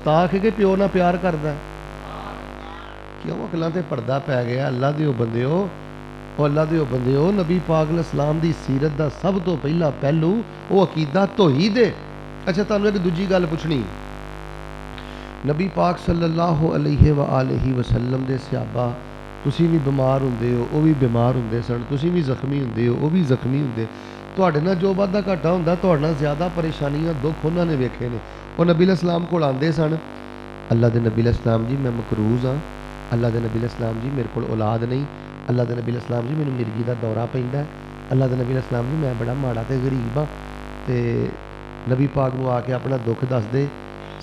गुस्ताख है कि प्यो ना प्यार करता है? क्यों अकलों ते पर्दा पै गया। अल्लाह दे बंदिओ, अल्लाह दे बंदिओ, नबी पाक इस्लाम की सीरत का सब तो पहला पहलू वो अकीदा धोई दे। अच्छा तुहानूं एक दूजी गल पुछनी, नबी पाक सल्लल्लाहु अलैहि वसल्लम दे सहाबा, तुसीं भी बीमार हुंदे हो, वो भी बीमार हुंदे सन, तुसीं भी जख्मी हुंदे हो, वो भी जख्मी हुंदे, तुहाडे नाल जो वाधा घाटा हुंदा, तुहाडे नाल ज़्यादा परेशानियां दुख उन्हां ने वेखे ने। वो नबी इस्लाम कोल आंदे सन, अल्लाह दे नबी इस्लाम जी मैं मकरूज़ हाँ, अल्लाह दे नबी इस्लाम जी मेरे कोल औलाद नहीं, अल्लाह दे नबी इस्लाम जी मैनूं मिर्गी दा दौरा पैंदा है, अल्लाह दे नबी इस्लाम जी मैं बड़ा माड़ा ते गरीब हाँ। ते नबी पाक नूं आके अपना दुख दस दे,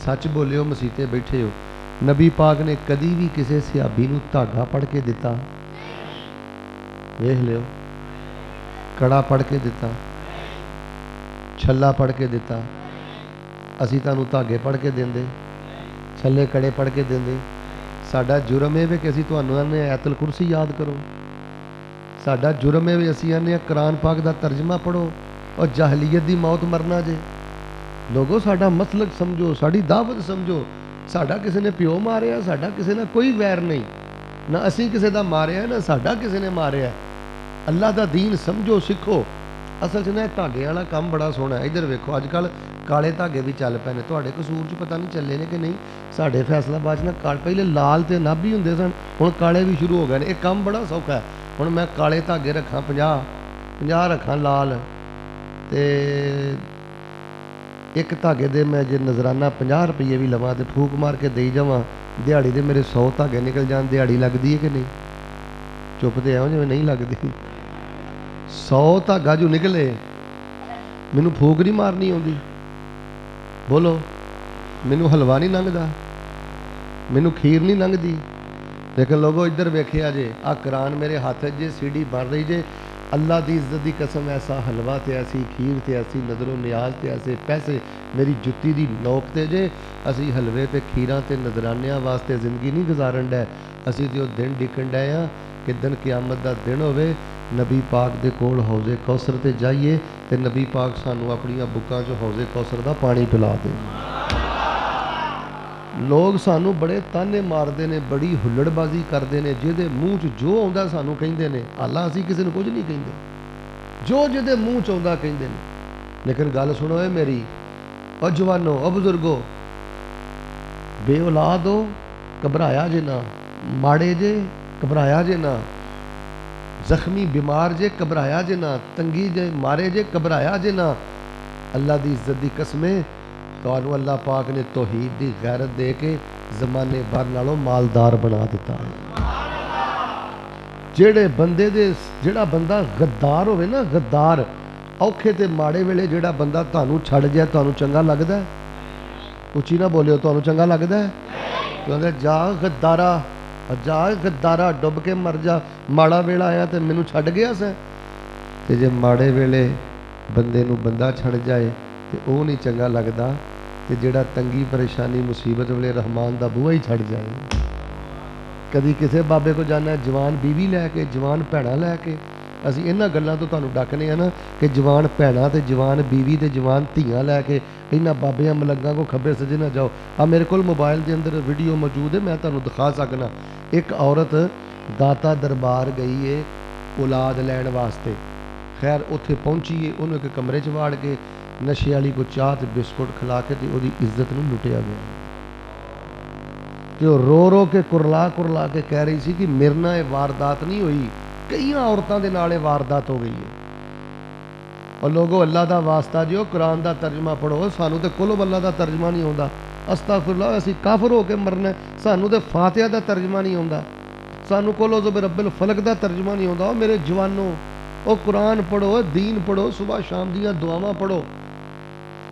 सच बोलियो मसीते बैठे हो। नबी पाक ने कदी भी किसी सिहाबी नूं धागा पढ़ के दिता? वेख लियो, कड़ा पढ़ के दिता, छल्ला पढ़ के दिता? असी तुहानूं धागे पढ़ के देंदे, छल्ले कड़े पढ़ के देंदे? साडा जुर्म है कि असी तुहानूं आने ऐतल कुर्सी याद करो, साडा जुर्म है भी असी आने कुरान पाक दा तर्जमा पढ़ो और जाहलीयत दी मौत मरना जे। लोगो साडा मसलक समझो, साड़ी दावत समझो, साडा किसी ने प्यो मारिया, साडा किसी ने कोई वैर नहीं, ना असी किसी का मारिया ना साडा किसी ने मारिया। अल्लाह का दीन समझो, सीखो। असल च ना धागे वाला काम बड़ा सोहना है। इधर वेखो अजकल काले धागे भी चल पे ने, तुहाडे कसूर च पता नहीं चले ने कि नहीं। साडे फैसलाबाद ना पहले लाल ते नाभी हुंदे सन, हुण काले भी शुरू हो गए ने। एक काम बड़ा सौखा है, हुण मैं काले धागे रखा 50 रखा लाल, ते एक धागे दे मैं जे नजराना 50 रुपये भी लवां तो फूक मार के दे जावां, दिहाड़ी दे मेरे 100 धागे निकल जान। दिहाड़ी लगती है कि नहीं? चुप तो आओ जिवें नहीं लगती। 100 धागा जो निकले, मैनू फूक नहीं मारनी आउंदी? बोलो, मैनू हलवा नहीं लंघदा, मैनू खीर नहीं लंघदी। लेकिन लोगों इधर वेखिया जे, आ कुरान मेरे हाथ जे सीढ़ी बन रही जे, अल्लाह की इज्जत की कसम, ऐसा हलवा तो ऐसी खीर तो ऐसी नज़रों नियाज तो ऐसे पैसे मेरी जुत्ती की नोक ते जे। असी हलवे तो खीरां तो नजरानिया वास्ते जिंदगी नहीं गुजारन डे, असी तो दिन डिकन डे हाँ कि दिन क़यामत का दिन होवे, नबी पाक दे कोल हौजे कौसर ते जाइए तो नबी पाक सानू अपनिया बुक्कां चो हौजे कौसर का पानी पिला दे। लोग सानू बड़े ताने मारते हैं, बड़ी हुल्लड़बाजी करते हैं, जिहदे मूँह च जो आउंदा सानू कहिंदे ने, हालां असीं किसी नूं कुछ नहीं कहिंदे, जो जिहदे मूँह च आउंदा कहिंदे ने। लेकिन गल सुनो है मेरी, ओ जवानो, ओ बुजुर्गो, बे औलाद हो घबराया जे ना, माड़े जे घबराया जे ना, जख्मी बीमार जे घबराया जे ना, तंगी जे मारे जे घबराया जे ना। अल्लाह की इज्जत की कसमें तुहानूं अल्लाह पाक ने तौहीद की गैरत दे के जमाने भर नालों मालदार बना दिता है। जेड़े बंदे दे जेड़ा बंदा गद्दार होवे ना, गद्दार, औखे ते माड़े वेले जेड़ा बंदा तुहानूं छड़ जाए, तुहानूं चंगा लगदा है? उच्ची ना बोलियो, तुहानूं चंगा लगदा है? कहंदे जा गद्दारा, जा गद्दारा, डुब के मर जा, माड़ा वेला आया तो मैनूं छड़ गया सै। ते जे माड़े वेले बंदे नूं बंदा छड़ जाए तो वह नहीं चंगा लगता, तो जेड़ा तंगी परेशानी मुसीबत वेले रहमान दा बूहा ही छड़ जाए। कभी किसी बाबे को जाना जवान बीवी लैके, जवान भैणा लैके, असीं इन्हां गल्लां तो तुहानूं डकने हैं ना कि जवान भैणा ते जवान बीवी ते जवान धीआं लैके इन्हां बाबियां मलंगां को खब्बे सज्जे ना जाओ। हाँ मेरे को मोबाइल के अंदर वीडियो मौजूद है, मैं तुहानूं दिखा सकना। एक औरत दाता दरबार गई है औलाद लैण वास्ते, खैर उत्थे पहुंची है, उन्होंने एक कमरे च वाड़ के नशे वाली को चाह ते बिस्कुट खिला के तो उसकी इज्जत नूं लुटिया गया। तो रो रो के कुरला कुरला के कह रही सी कि मेरे नाल ये वारदात नहीं हुई, कई औरतों के नाल वारदात हो गई है। और लोगों अल्लाह का वास्ता जो कुरान का तर्जमा पढ़ो, सानू तो कुल अल्लाह का तर्जमा नहीं आता, अस्तगफिरुल्लाह, असीं काफिर हो के मरना, सानू तो फातिहा का तर्जमा नहीं आता, सानू कुल औज़ु बिरब्बिल फलक का तर्जमा नहीं आता। मेरे जवानों, वो कुरान पढ़ो, दीन पढ़ो, सुबह शाम दियां दुआवां पढ़ो।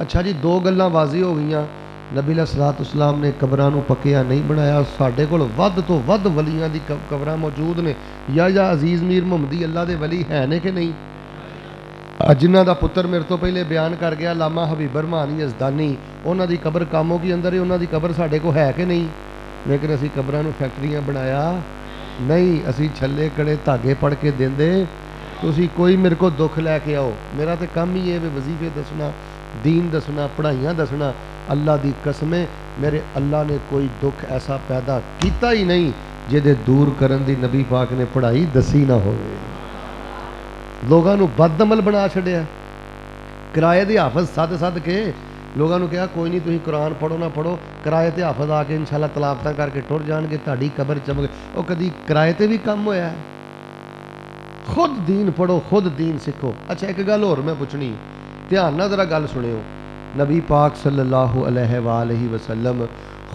अच्छा जी, दो गल्लां वाज़ी हो गईयां। नबी अलैहिस्सलाम ने कबरां नूं पक्किया नहीं बनाया, साडे कोल वध तो वध वलियां दी कबरां मौजूद ने। या अजीज़ मीर मुहम्मदी अल्लाह दे वली है ने कि नहीं? जिन्हां दा पुत्र मेरे तो पहले बयान कर गया लामा हबीब रहमान यज़दानी, उन्हां दी कबर कामों के अंदर है, उन्हां दी कबर साडे को है कि नहीं? लेकिन असीं कबरां नूं फैक्ट्रियां बनाया नहीं, असीं छल्ले कड़े धागे पढ़ के देंदे। तुसीं कोई मेरे को दुख लैके आओ, मेरा तो काम ही है वजीफे दसना, दीन दसना, पढ़ाइयाँ दसना। اللہ دی قسمیں میرے اللہ نے کوئی دکھ ایسا پیدا کیتا ہی نہیں جہدے دور کرن دی نبی پاک نے پڑھائی دسی نہ ہوئے. لوگوں کو بد عمل بنا چھڑیا. کرائے دے حافظ سد کے لوگوں نے کہا کوئی نہیں تھی قرآن پڑھو نہ پڑھو, کرائے تے حافظ آ کے انشاءاللہ تلاوتاں کر کے ٹر جان گے, تہاڈی قبر چمک. وہ کدی کرائے تے بھی کم ہویا ہے؟ خود دین پڑھو, خود دین سکھو. اچھا ایک گل اور میں پوچھنی, دھیان نہ ذرا گل سنیو. نبی پاک صلی اللہ علیہ وآلہ وسلم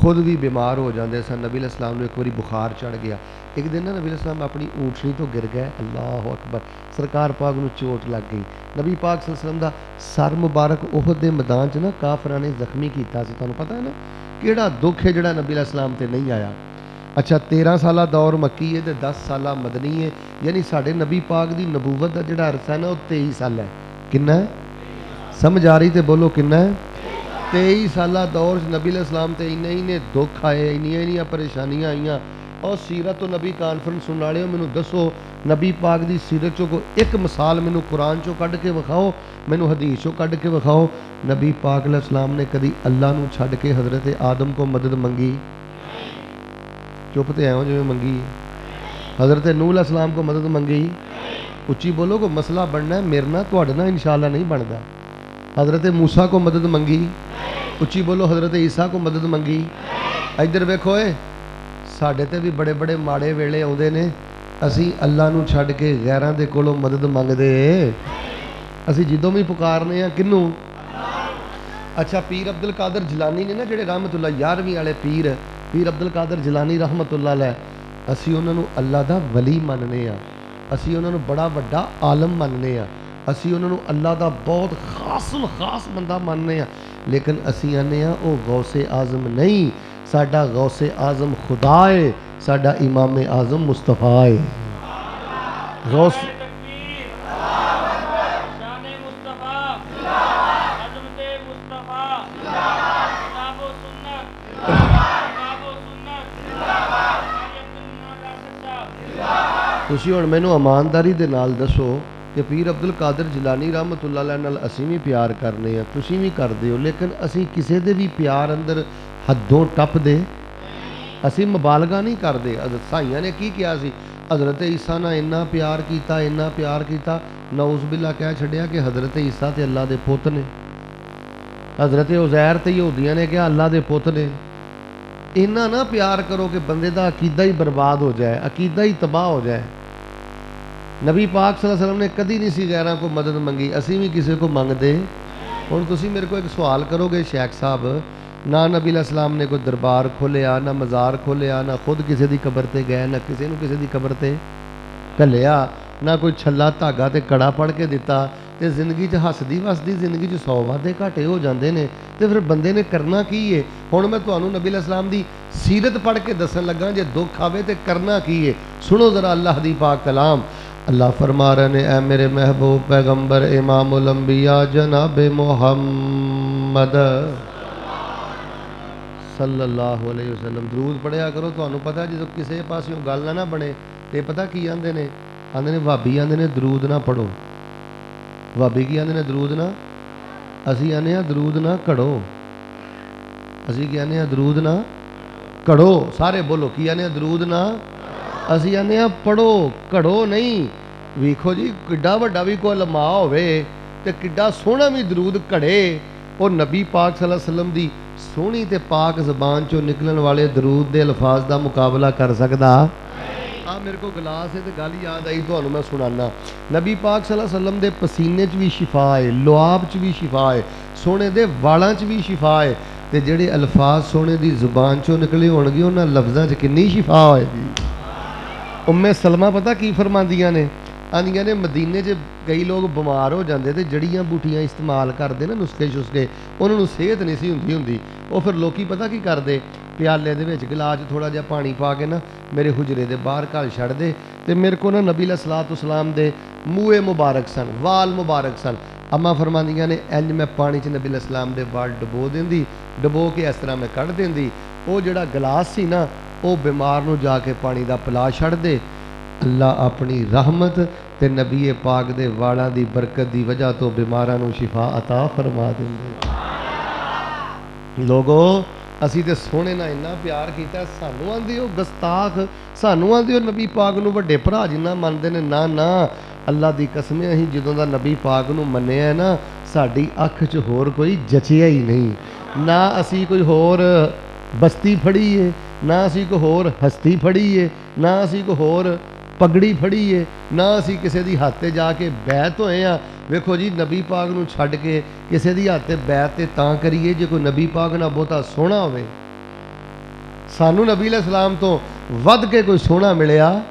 خود بھی بیمار ہو جاندے سن. نبی علیہ السلام نے ایک باری بخار چڑھ گیا. ایک دن نا نبی علیہ السلام اپنی اونٹنی تو گر گئے. اللہ اکبر, سرکار پاک نو چوٹ لگ گئی. نبی پاک صلی اللہ علیہ وسلم دا سر مبارک احد دے میدان چ نا کافراں نے زخمی کیتا سی. تانوں پتہ ہے نا کیڑا دکھ ہے جڑا نبی علیہ السلام تے نہیں آیا. اچھا 13 سالہ دور مکی ہے تے 10 سالہ مدنی ہے, یعنی ساڈے نبی پاک دی نبوت دا جڑا عرصہ ہے نا وہ 23 سال ہے. کنا ہے سمجھ آ رہی تے بولو کنا ہے؟ 23 سالہ دور نبی علیہ السلام تے انہیں دکھ آئے, انہیں پریشانیاں آئیاں. اور سیرت و نبی کانفرنس سن والے مینوں دسو نبی پاک دی سیرت چوں ایک مثال مینوں قرآن چوں کڈ کے وکھاؤ, مینوں حدیث چوں کڈ کے وکھاؤ. نبی پاک علیہ السلام نے کدی اللہ نو چھڈ کے حضرت آدم کو مدد منگی؟ چپ تے ایوں جویں منگی. حضرت نوح علیہ السلام کو مدد منگی؟ اچھی بولو کو مسئلہ بننا ہے میرے نہ تواڈے نال انشاءاللہ نہیں بندا. حضرت موسیٰ کو مدد منگی؟ اچھی بولو حضرت عیسیٰ کو مدد منگی؟ ادھر ویکھو اے ساڈے تے بھی بڑے بڑے ماڑے ویلے آؤندے نے, اسی اللہ نو چھڈ کے غیراں دے کولوں مدد منگدے, اسی جدوں بھی پکارنے ہیں کنوں؟ اچھا پیر عبد القادر جیلانی نے نا جڑے رحمت اللہ 11ویں والے پیر عبد القادر جیلانی رحمت اللہ علیہ, اسی انہاں نو اللہ دا ولی مننے ہاں, اسی انہاں نو بڑا وڈا عالم مننے ہاں, اسی انہاں نو اللہ دا بہت خاص بندہ مننے ہاں. لیکن اسی آنے ہاں او غوث اعظم نہیں, ساڈا غوث اعظم خدا ہے, ساڈا امام اعظم مصطفیٰ ہے. غوث تسی ہن مینوں ایمانداری دے نال دسو کہ پیر عبد القادر جیلانی رحمت اللہ علیہ نال اسی بھی پیار کرنے ہیں, تسی بھی کردے ہو, لیکن اسی کسے دے بھی پیار اندر حدوں ٹپ دے اسی مبالغہ نہیں کردے. حضرت سائیاں نے کی کیا سی, حضرت عیسیٰ نے اتنا پیار کیتا, نعوذ باللہ کہہ چھڈیا کہ حضرت عیسیٰ تے اللہ دے پوت نے. حضرت عزیر تے یہودیاں نے کہا اللہ دے پوت نے. اتنا نہ پیار کرو کہ بندے دا عقیدہ ہی برباد ہو جائے, عقیدہ ہی تباہ ہو جائے. نبی پاک صلی اللہ علیہ وسلم نے کدی نہیں سی غیراں کو مدد منگی, اسی بھی کسی کو منگ دے. ہن تسی میرے کو ایک سوال کرو گے شیخ صاحب, نہ نبی علیہ السلام نے کوئی دربار کھولیا, نہ مزار کھولیا, نہ خود کسی دی قبر تے گئے, نہ کسی نو کسی دی قبر تے گھلیا, نہ کوئی چھلا دھاگا تے کڑا پڑھ کے دیتا, تے زندگی چ ہسدی وسدی زندگی چ 100 وعدے گھاٹے ہو جاندے نے, تے پھر بندے نے کرنا کی ہے؟ ہن میں تانوں نبی علیہ السلام دی سیرت پڑھ کے دسن لگا جے دکھ آوے تے کرنا کی ہے. سنو ذرا اللہ دی پاک کلام. اللہ فرما رہے ہیں, اے میرے محبوب پیغمبر امام الانبیاء جناب محمد صلی اللہ علیہ وسلم درود پڑھیا کرو. تانوں پتہ جدوں کسے پاسوں گل نہ بنے تے پتہ کی آندے نے بھابی آندے نے درود نہ پڑھو. بھابی کی آندے نے درود نہ, اسی آنے ہاں درود نہ کڑو. اسی کی آنے ہاں درود نہ کڑو. سارے بولو کی آنے ہاں درود نہ, اسی آنے ہاں پڑھو کڑو نہیں. ویکھو جی کڈا وڈا بھی کوئی علماء ہوئے تے کڈا سونا بھی درود کڑے, اور نبی پاک صلی اللہ علیہ وسلم دی سونی تے پاک زبان چوں نکلن والے درود دے الفاظ دا مقابلہ کر سکدا؟ میرے کو گلاس ہے تے گل یاد آئی تانوں میں سنانا. نبی پاک صلی اللہ علیہ وسلم دے پسینے چ بھی شفا ہے, لعاب چ بھی شفا ہے, سونے دے والاں چ بھی شفا ہے, تے جڑے الفاظ سونے دی زبان چوں نکلے ہون گے انہاں لفظاں چ کنی شفا ہوئے گی. ام سلمہ پتہ کی فرماندیاں نے, آندیاں نے مدینے چ کئی لوگ بیمار ہو جاندے تے جڑیاں بوٹیاں استعمال کردے نا نسخے شسخے, انہاں نوں صحت نہیں سی ہوندی. وہ پھر لوکی پتہ کی کردے, پیالے دے وچ گلاس تھوڑا جہا پانی پا کے نا میرے حجرے دے باہر گھل چھڑ دے, تے میرے کو نا نبی علیہ الصلوۃ والسلام دے منہ مبارک سن, وال مبارک سن. اما فرماندیاں نے انج میں پانی چ نبی علیہ السلام دے وال ڈبو دیندی, ڈبو کے اس طرح میں کڈ دیندی. وہ جڑا گلاس سی نا وہ بیمار نو جا کے پانی دا پلا چھڑ دے. اللہ اپنی رحمت تے نبی پاک دے والاں دی برکت دی وجہ تو بیماراں نو شفا عطا فرما دیندے. ਲੋਗੋ ਅਸੀਂ ਤੇ ਸੋਹਣੇ ਨਾਲ ਇੰਨਾ ਪਿਆਰ ਕੀਤਾ, ਸਾਨੂੰ ਆਂਦੇ ਹੋ ਗਸਤਾਖ, ਸਾਨੂੰ ਆਂਦੇ ਹੋ ਨਬੀ ਪਾਕ ਨੂੰ ਵੱਡੇ ਭਰਾ ਜਿੰਨਾ ਮੰਨਦੇ ਨੇ। ਨਾ ਨਾ, ਅੱਲਾ ਦੀ ਕਸਮ, ਅਸੀਂ ਜਦੋਂ ਦਾ ਨਬੀ ਪਾਕ ਨੂੰ ਮੰਨਿਆ ਨਾ, ਸਾਡੀ ਅੱਖ 'ਚ ਹੋਰ ਕੋਈ ਜਚਿਆ ਹੀ ਨਹੀਂ। ਨਾ ਅਸੀਂ ਕੋਈ ਹੋਰ ਬਸਤੀ ਫੜੀ ਏ, ਨਾ ਅਸੀਂ ਕੋਈ ਹੋਰ ਹਸਤੀ ਫੜੀ ਏ, ਨਾ ਅਸੀਂ ਕੋਈ ਹੋਰ ਪਗੜੀ ਫੜੀ ਏ, ਨਾ ਅਸੀਂ ਕਿਸੇ ਦੀ ਹੱਥ 'ਤੇ ਜਾ ਕੇ ਬੈਤ ਹੋਏ ਆ। ਵੇਖੋ ਜੀ, ਨਬੀ ਪਾਕ ਨੂੰ ਛੱਡ ਕੇ ਕਿਸੇ ਦੀ ਹੱਥ 'ਤੇ ਬੈਤ ਤੇ ਤਾਂ ਕਰੀਏ ਜੇ ਕੋਈ ਨਬੀ ਪਾਕ ਨਾਲ ਬਹੁਤਾ ਸੋਹਣਾ ਹੋਵੇ। ਸਾਨੂੰ ਨਬੀ ਅਲੈਹਿਸ ਸਲਾਮ ਤੋਂ ਵੱਧ ਕੇ ਕੋਈ ਸੋਹਣਾ ਮਿਲਿਆ।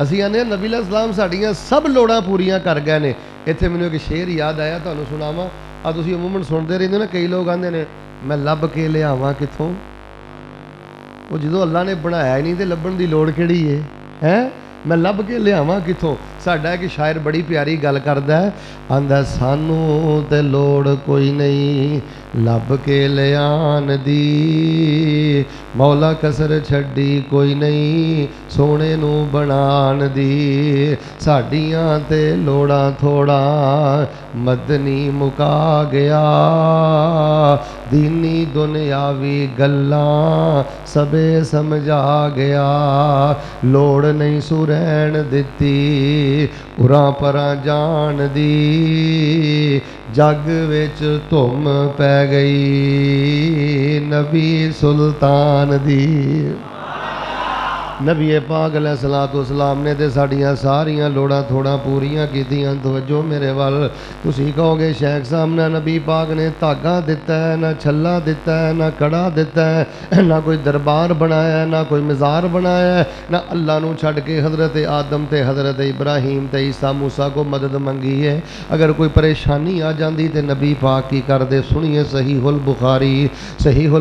ਅਸੀਂ ਆਨੇ ਨਬੀ ਅਲੈਹਿਸ ਸਲਾਮ ਸਾਡੀਆਂ ਸਭ ਲੋੜਾਂ ਪੂਰੀਆਂ ਕਰ ਗਏ ਨੇ। ਇੱਥੇ ਮੈਨੂੰ ਇੱਕ ਸ਼ੇਰ ਯਾਦ ਆਇਆ, ਤੁਹਾਨੂੰ ਸੁਣਾਵਾਂ। ਆ ਤੁਸੀਂ ਅਮੂਮਨ ਸੁਣਦੇ ਰਹਿੰਦੇ ਨਾ, ਕਈ ਲੋਕ ਆਂਦੇ ਨੇ ਮੈਂ ਲੱਭ ਕੇ ਲਿਆਵਾਂ ਕਿੱਥੋਂ। ਉਹ ਜਦੋਂ ਅੱਲਾ ਨੇ ਬਣਾਇਆ ਹੀ ਨਹੀਂ ਤੇ ਲੱਭਣ ਦੀ ਲੋੜ ਕਿਹੜੀ ਏ? ਹੈ ਮੈਂ ਲੱਭ ਕੇ ਲਿਆਵਾਂ ਕਿੱਥੋਂ। ਸਾਡਾ ਇੱਕ ਸ਼ਾਇਰ ਬੜੀ ਪਿਆਰੀ ਗੱਲ ਕਰਦਾ, ਆਂਦਾ ਸਾਨੂੰ ਤੇ ਲੋੜ ਕੋਈ ਨਹੀਂ ਲੱਭ ਕੇ ਲਿਆਣ ਦੀ, ਮੌਲਾ ਕਸਰ ਛੱਡੀ ਕੋਈ ਨਹੀਂ ਸੋਹਣੇ ਨੂੰ ਬਣਾਉਣ ਦੀ। ਸਾਡੀਆਂ ਤੇ ਲੋੜਾਂ ਥੋੜਾ ਮਦਨੀ ਮੁਕਾ ਗਿਆ, ਦੀਨੀ ਦੁਨਿਆਵੀ ਗੱਲਾਂ ਸਭੇ ਸਮਝਾ ਗਿਆ। ਲੋੜ ਨਹੀਂ ਸੁਰੈਣ ਦਿੱਤੀ ਉਰਾਂ ਪਰਾਂ ਜਾਣ ਦੀ, ਜੱਗ ਵਿੱਚ ਧੁੰਮ ਪੈ ਗਈ ਨਬੀ ਸੁਲਤਾਨ ਦੀ। ਨਬੀ ਪਾਕ अलैहिस्सलाम ने तो साड़ियाँ सारियाँ लोड़ां थोड़ा पूरियां कीतियां। तवज्जो मेरे वाल, तुसीं कहोगे शेख साहब ने नबी पाक ने धागा दिता है, ना छल्ला दिता है, ना कड़ा दिता है, ना कोई दरबार बनाया है, ना कोई मज़ार बनाया है, ना अल्लाह नूं छड्ड के हज़रत आदम ते हज़रत इब्राहीम ते ईसा मूसा को मदद मंगी है। अगर कोई परेशानी आ जाती तो नबी पाक की करते, सुनिए सहीहुल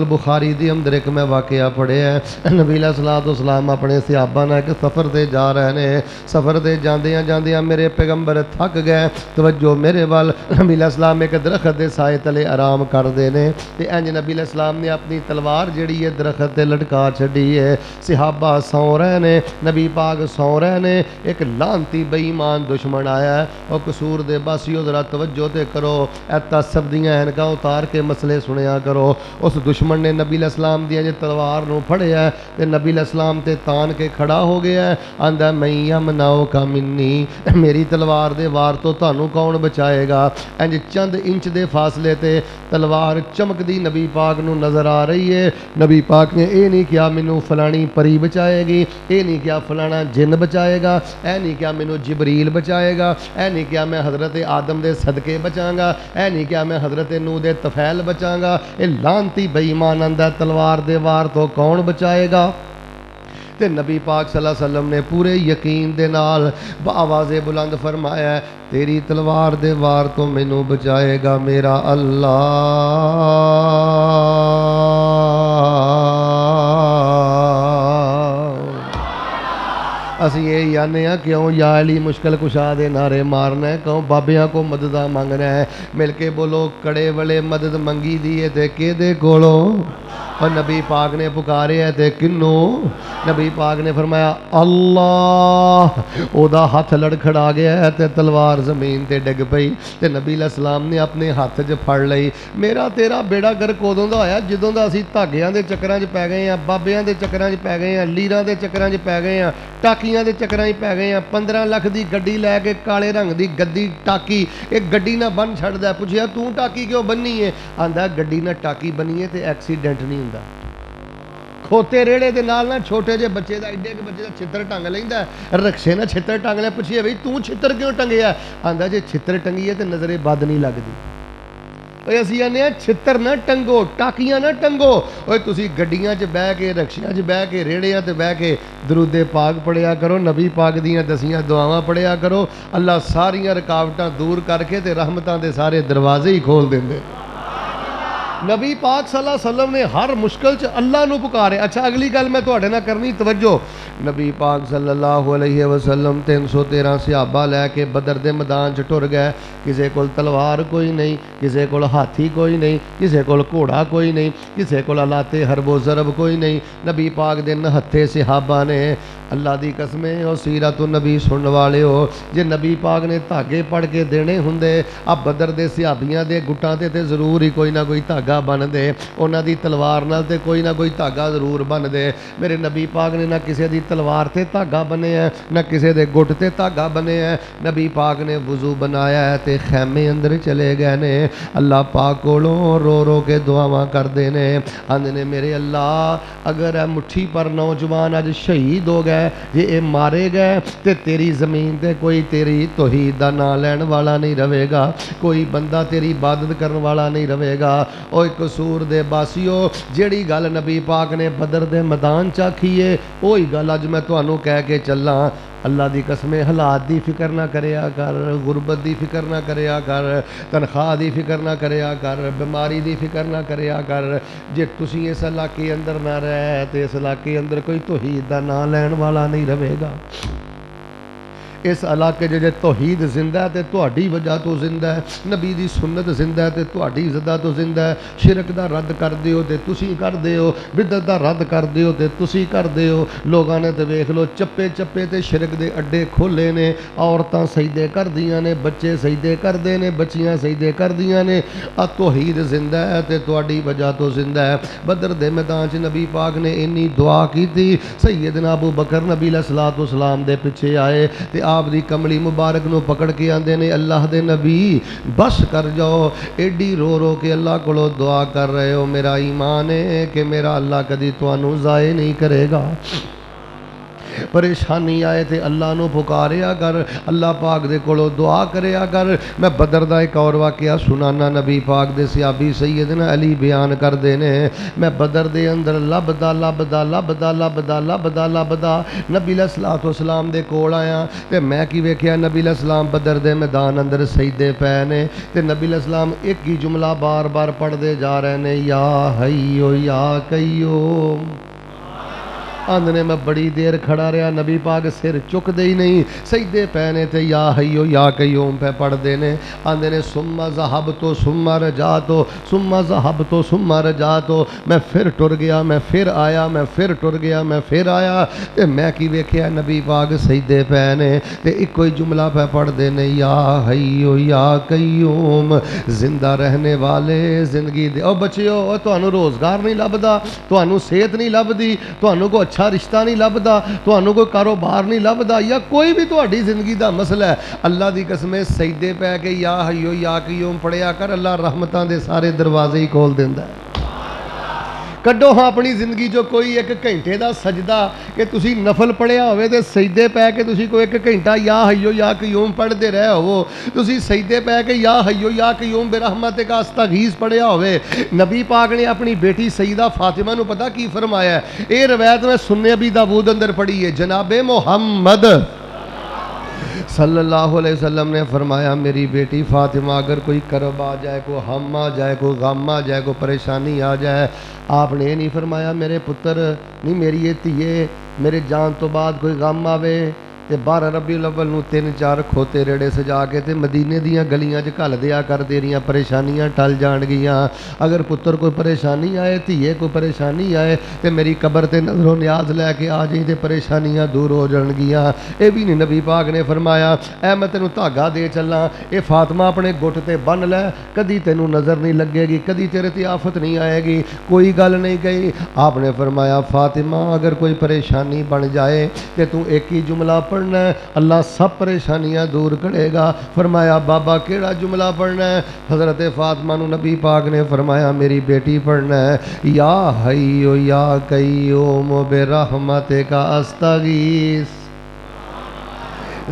बुखारी दी अंदर एक मैं वाकया पढ़िया। नबी अलैहिस्सलाम अपने सहाबा नाल एक सफ़र से जा रहे हैं। सफ़र से जांदियां जांदियां मेरे पैगंबर थक गए। तवज्जो मेरे वाल, नबी अलैहिस्सलाम एक दरख्त के साए तले आराम करते हैं तो इंज नबी अलैहिस्सलाम ने अपनी तलवार जिहड़ी है दरख्त ते लटका छड़ी है। सहाबा सौ रहे ने, नबी पाक सौ रहे ने। एक लानती बेईमान दुश्मन आया है। और कसूर दे बासियो जरा तवज्जो ते करो, ए तसब दियां ऐनकां उतार के मसले सुनिया करो। उस दुश्मन ने नबी अलैहिस्सलाम दी तलवार नूं फड़िया ते नबी अलैहिस्सलाम ते तान के खड़ा हो गया। आंदा मैं यमनाओ का मिन्नी, मेरी तलवार दे वार तो थानू कौन बचाएगा। इंज चंद इंच दे फासले ते तलवार चमकदी नबी पाक नू नज़र आ रही है। नबी पाक ने यह नहीं किया मैनू फलानी परी बचाएगी, ये नहीं किया फलाना जिन बचाएगा, ऐ नहीं किया मैनू जिबरील बचाएगा, ऐ नहीं किया मैं हज़रत आदम दे सदके बचांगा, ऐ नहीं किया मैं हज़रत नूह दे तफैल बचांगा। ये लानती बेईमान आंदा तलवार दे वार तो कौन बचाएगा। ते नबी पाक सल्लल्लाहु अलैहि वसल्लम ने पूरे यकीन दे नाल आवाज़े बुलंद फरमाया, तेरी तलवार दे वार तो मैनू बचाएगा मेरा अल्लाह। असी ये आने क्यों या अली मुश्किल कुशा दे नारे मारना है, क्यों बाबियां को मदद मंगना है। मिल के बोलो कड़े वाले मदद मंगी दी है ते किहदे कोलों। और नबी पाक ने पुकारे है ते किन्नू। नबी पाक ने फरमाया अल्लाह। ओदा हथ लड़खड़ा गया है ते तलवार जमीन ते डिग पई ते नबी अलैहिस्सलाम ने अपने हथ 'च फड़ लई। मेरा तेरा बेड़ा गर्क उदों दा होया जदों दा असीं धागियां दे चक्करां 'च पै गए हैं, बाबियां दे चक्करां 'च पै गए हैं, लीरां दे चक्करां 'च पै गए हैं, टाकियां दे चक्करां 'च पै गए हैं। 15 ਲੱਖ ਦੀ ਗੱਡੀ ਲੈ ਕੇ काले रंग ਦੀ ਗੱਡੀ टाकी एक ਗੱਡੀ ना बन छड्डदा। पुछया तू टाकी क्यों बन्नी है? आंदा गड्डी ना टाकी बनी है तो एक्सीडेंट नहीं हुंदा। खोते रेड़े दे नाल ना छोटे जे बच्चे का एडे के बच्चे का छित्र टंग लैंदा, रक्शे ना छित्र टंग लिया। पुछिए बई तू छित्र क्यों टंगिया? आंदा जे छित्र टंगी है तो नज़रे बद नहीं लगती। असीं आने छित्र ना टंगो, टाकियां ना टंगो। तुसीं गड्डियां 'च बह के, रक्शियां 'च बह के, रेड़ियां ते बह के दरूदे पाक पढ़िया करो, नबी पाक दियां दसियां दुआवां पढ़िया करो। अल्लाह सारियां रुकावटां दूर करके ते रहमतां दे सारे दरवाजे ही खोल देंदे। नबी पाक सल्लल्लाहु अलैहि वसल्लम ने हर मुश्किल च अल्लाह नू पुकारे। अच्छा अगली गल मैं तुहाडे नाल करनी, तवज्जो। نبی پاک صلی اللہ علیہ وسلم 313 صحابہ لے کے بدر دے میدان چ ٹر گئے. کسے کول تلوار کوئی نہیں, کسے کول ہاتھی کوئی نہیں, کسے کول گھوڑا کوئی نہیں, کسے کول آلات حرب و ضرب کوئی نہیں. نبی پاک دے 69 صحابہ نے. اللہ دی قسمیں او سیرت النبی سنن والے ہو, جے نبی پاک نے دھاگے پڑھ کے دینے ہوندے اب بدر دے صحابیاں دے گٹاں تے ضرور ہی کوئی نہ کوئی دھاگا بن دے, انہاں دی تلوار نال تے کوئی نہ کوئی دھاگا ضرور بن دے. میرے نبی پاک نے نہ کسے دی تلوار تے دھاگا بنے ہے, نہ کسے دے گٹ تے دھاگا بنے ہے. نبی پاک نے وضو بنایا ہے تے خیمے اندر چلے گئے نے. اللہ پاک کولوں رو رو کے دعاواں کردے نے, آندے نے میرے اللہ اگر اے مٹھی پر نوجوان اج شہید ہو گئے, جے اے مارے گئے تے تیری زمین تے کوئی تیری توحید دا نام لین والا نہیں رہے گا, کوئی بندہ تیری عبادت کرن والا نہیں رہے گا. اوے قصور دے باسیو, جیڑی گل نبی پاک نے بدر دے میدان چ آکھی ہے وہی گل اج میں تانوں کہہ کے چلاں. اللہ دی قسمیں حالات دی فکر نہ کریا کر, غربت دی فکر نہ کریا کر, تنخواہ دی فکر نہ کریا کر, بیماری دی فکر نہ کریا کر. جے تسی اس علاقے اندر نہ رہے تے اس علاقے اندر کوئی توحید دا نام لین والا نہیں رہے گا. اس علاقے جے توحید زندہ ہے تے تہاڈی وجہ تو زندہ ہے, نبی دی سنت زندہ ہے تے تہاڈی وجہ تو زندہ ہے. شرک دا رد کر دیو تے تسی کر دیو, بدعت دا رد کر دیو تے تسی کر دیو. لوگاں نے تے ویکھ لو چپے چپے تے شرک دے اڈے کھولے نے, عورتاں سجدے کردیاں نے, بچے سجدے کردے نے, بچیاں سجدے کردیاں نے. توحید زندہ ہے تے تہاڈی وجہ تو زندہ ہے. بدر دے میدان چ نبی پاک نے انی دعا کیتی, سیدنا ابو بکر نبی علیہ الصلوۃ والسلام دے پیچھے آئے تے آپ دی کملی مبارک نو پکڑ کے آندے نے اللہ دے نبی بس کر جاؤ, ایڈی رو رو کے اللہ کولو دعا کر رہے ہو. میرا ایمان ہے کہ میرا اللہ کدی تانوں ضائع نہیں کرے گا. پریشانی آئے تے اللہ نو پکاریا کر, اللہ پاک دے کولو دعا کریا کر. میں بدر دا ایک اور واقعہ سنانا, نبی پاک دے صحابی سیدنا علی بیان کر دینے. میں بدر دے اندر لبدا لبدا لبدا لبدا لبدا لبدا نبی علیہ الصلوۃ والسلام دے کول آیا تے میں کی ویکھیا نبی علیہ السلام بدر دے میدان اندر سجدے پے نے تے نبی علیہ السلام ایک ہی جملہ بار بار پڑھدے جا رہے نے, یا حیو یا قیوم. آندنے میں بڑی دیر کھڑا رہا, نبی پاک سر چک دے ہی نہیں, سجدے پینے تے یا حیو یا قیوم پہ پڑھ دینے. آندنے سمہ ذہبتو سمہ رجعتو سمہ ذہبتو سمہ رجعتو. میں پھر ٹر گیا, میں پھر آیا, میں پھر ٹر گیا, میں پھر آیا. تے میں کی ویکھیا نبی پاک سجدے پینے تے ایک کوئی جملہ پہ پڑھ دینے, یا حیو یا قیوم. زندہ رہنے والے زندگی دے. او بچیو, تانوں روزگار نہیں لبدا, تانوں صحت نہیں لبدی, تانوں کو اچھا رشتہ نہیں لبدا, تانوں کوئی کاروبار نہیں لبدا, یا کوئی بھی تہاڈی زندگی دا مسئلہ ہے, اللہ دی قسمیں سجدے پہ کے یا حیو یا قیوم پڑھیا کر. اللہ رحمتاں دے سارے دروازے ہی کھول دیندا ہے. کڈو ہاں اپنی زندگی جو کوئی ایک گھنٹے دا سجدہ کہ تسی نفل پڑھیا ہوئے تے سجدے پہ کے تسی کوئی ایک گھنٹہ یا حیو یا قیوم پڑھ دے رہے ہو, تسی سجدے پہ کے یا حیو یا قیوم برحمتک استغیث پڑھیا ہوئے. نبی پاک نے اپنی بیٹی سیدہ فاطمہ نو پتہ کی فرمایا ہے, اے روایت میں سنن ابی داؤد اندر پڑھی ہے. جناب محمد صلی اللہ علیہ وسلم نے فرمایا, میری بیٹی فاطمہ اگر کوئی کرب آ جائے, کوئی ہم آ جائے, کوئی غم آ جائے, کوئی پریشانی آ جائے, آپ نے یہ نہیں فرمایا میرے پتر نہیں میری یہ تیے میرے جان تو بعد کوئی غم آوے تے 12 ربیع الاول نو 3-4 کھوتے ریڑے سجا کے تے مدینے دیاں گلیاں چ گھل دیا کر, تیریاں پریشانیاں ٹل جان گیاں. اگر پتر کوئی پریشانی آئے, تھیے کوئی پریشانی آئے تے میری قبر تے نظر و نیاز لے کے آ جائیں تے پریشانیاں دور ہو جان گیاں. اے بھی نہیں نبی پاک نے فرمایا اے میں تینوں دھاگا دے چلاں, اے فاطمہ اپنے گٹ تے بن لے, کدی تینوں نظر نہیں لگے گی, کدی تیرے تے آفت نہیں آئے گی, کوئی گل نہیں کہی. آپ نے فرمایا فاطمہ اگر کوئی پریشانی بن جائے تے تو ایک ہی جملہ پڑھنا ہے, اللہ سب پریشانیاں دور کرے گا. فرمایا بابا کیڑا جملہ پڑھنا ہے؟ حضرت فاطمہ نو نبی پاک نے فرمایا میری بیٹی پڑھنا ہے, یا حیو یا قیوم برحمتک استغیث.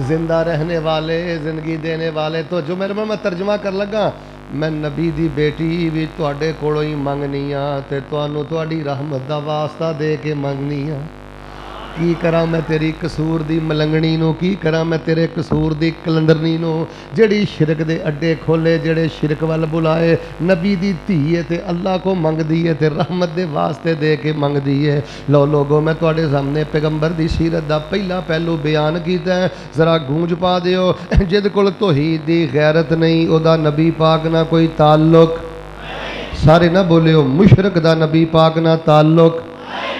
زندہ رہنے والے, زندگی دینے والے. تو جو میرے میں ترجمہ کر لگا, میں نبی دی بیٹی بھی تواڈے کولوں ہی منگنی آ تے تانوں تواڈی رحمت دا واسطہ دے کے منگنی آ. की करा मैं तेरी कसूर दी मलंगनी नूं, की करा मैं तेरे कसूर दी कलंदरनी नूं, जेड़ी शिरक दे अड्डे खोले, जेड़े शिरक वाल बुलाए। नबी दी धी है ते अल्लाह को मंगदी है ते रहमत दे वास्ते दे के मंगदी है। लो लोगो मैं तुहाडे सामने पैगंबर दी सीरत दा पहला पहलू बयान कीता है, जरा गूंज पा दिओ। जिद कोल तौहीद दी गैरत नहीं, ओदा नबी पाक ना कोई ताल्लुक। सारे ना बोलियो, मुशरक दा नबी पाक ना ताल्लुक।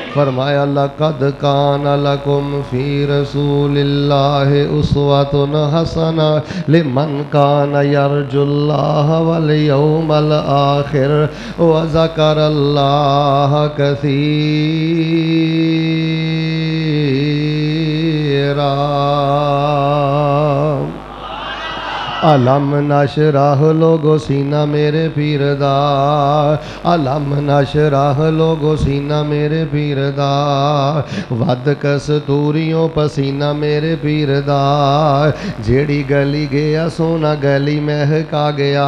फरमाया लक़द कान लकुम फ़ी रसूलिल्लाहि उस्वतुन हसना लिमन कान यरजुल्लाह वल यौमल आखिर व ज़करल्लाह कसीरा। अलम नशराह लोगो सीना मेरे पीर दा, अलम नशराह लोगो सीना मेरे पीर दा, वद कस्तूरियों पसीना मेरे पीर दा। जेड़ी गली गया सोना गली महका गया,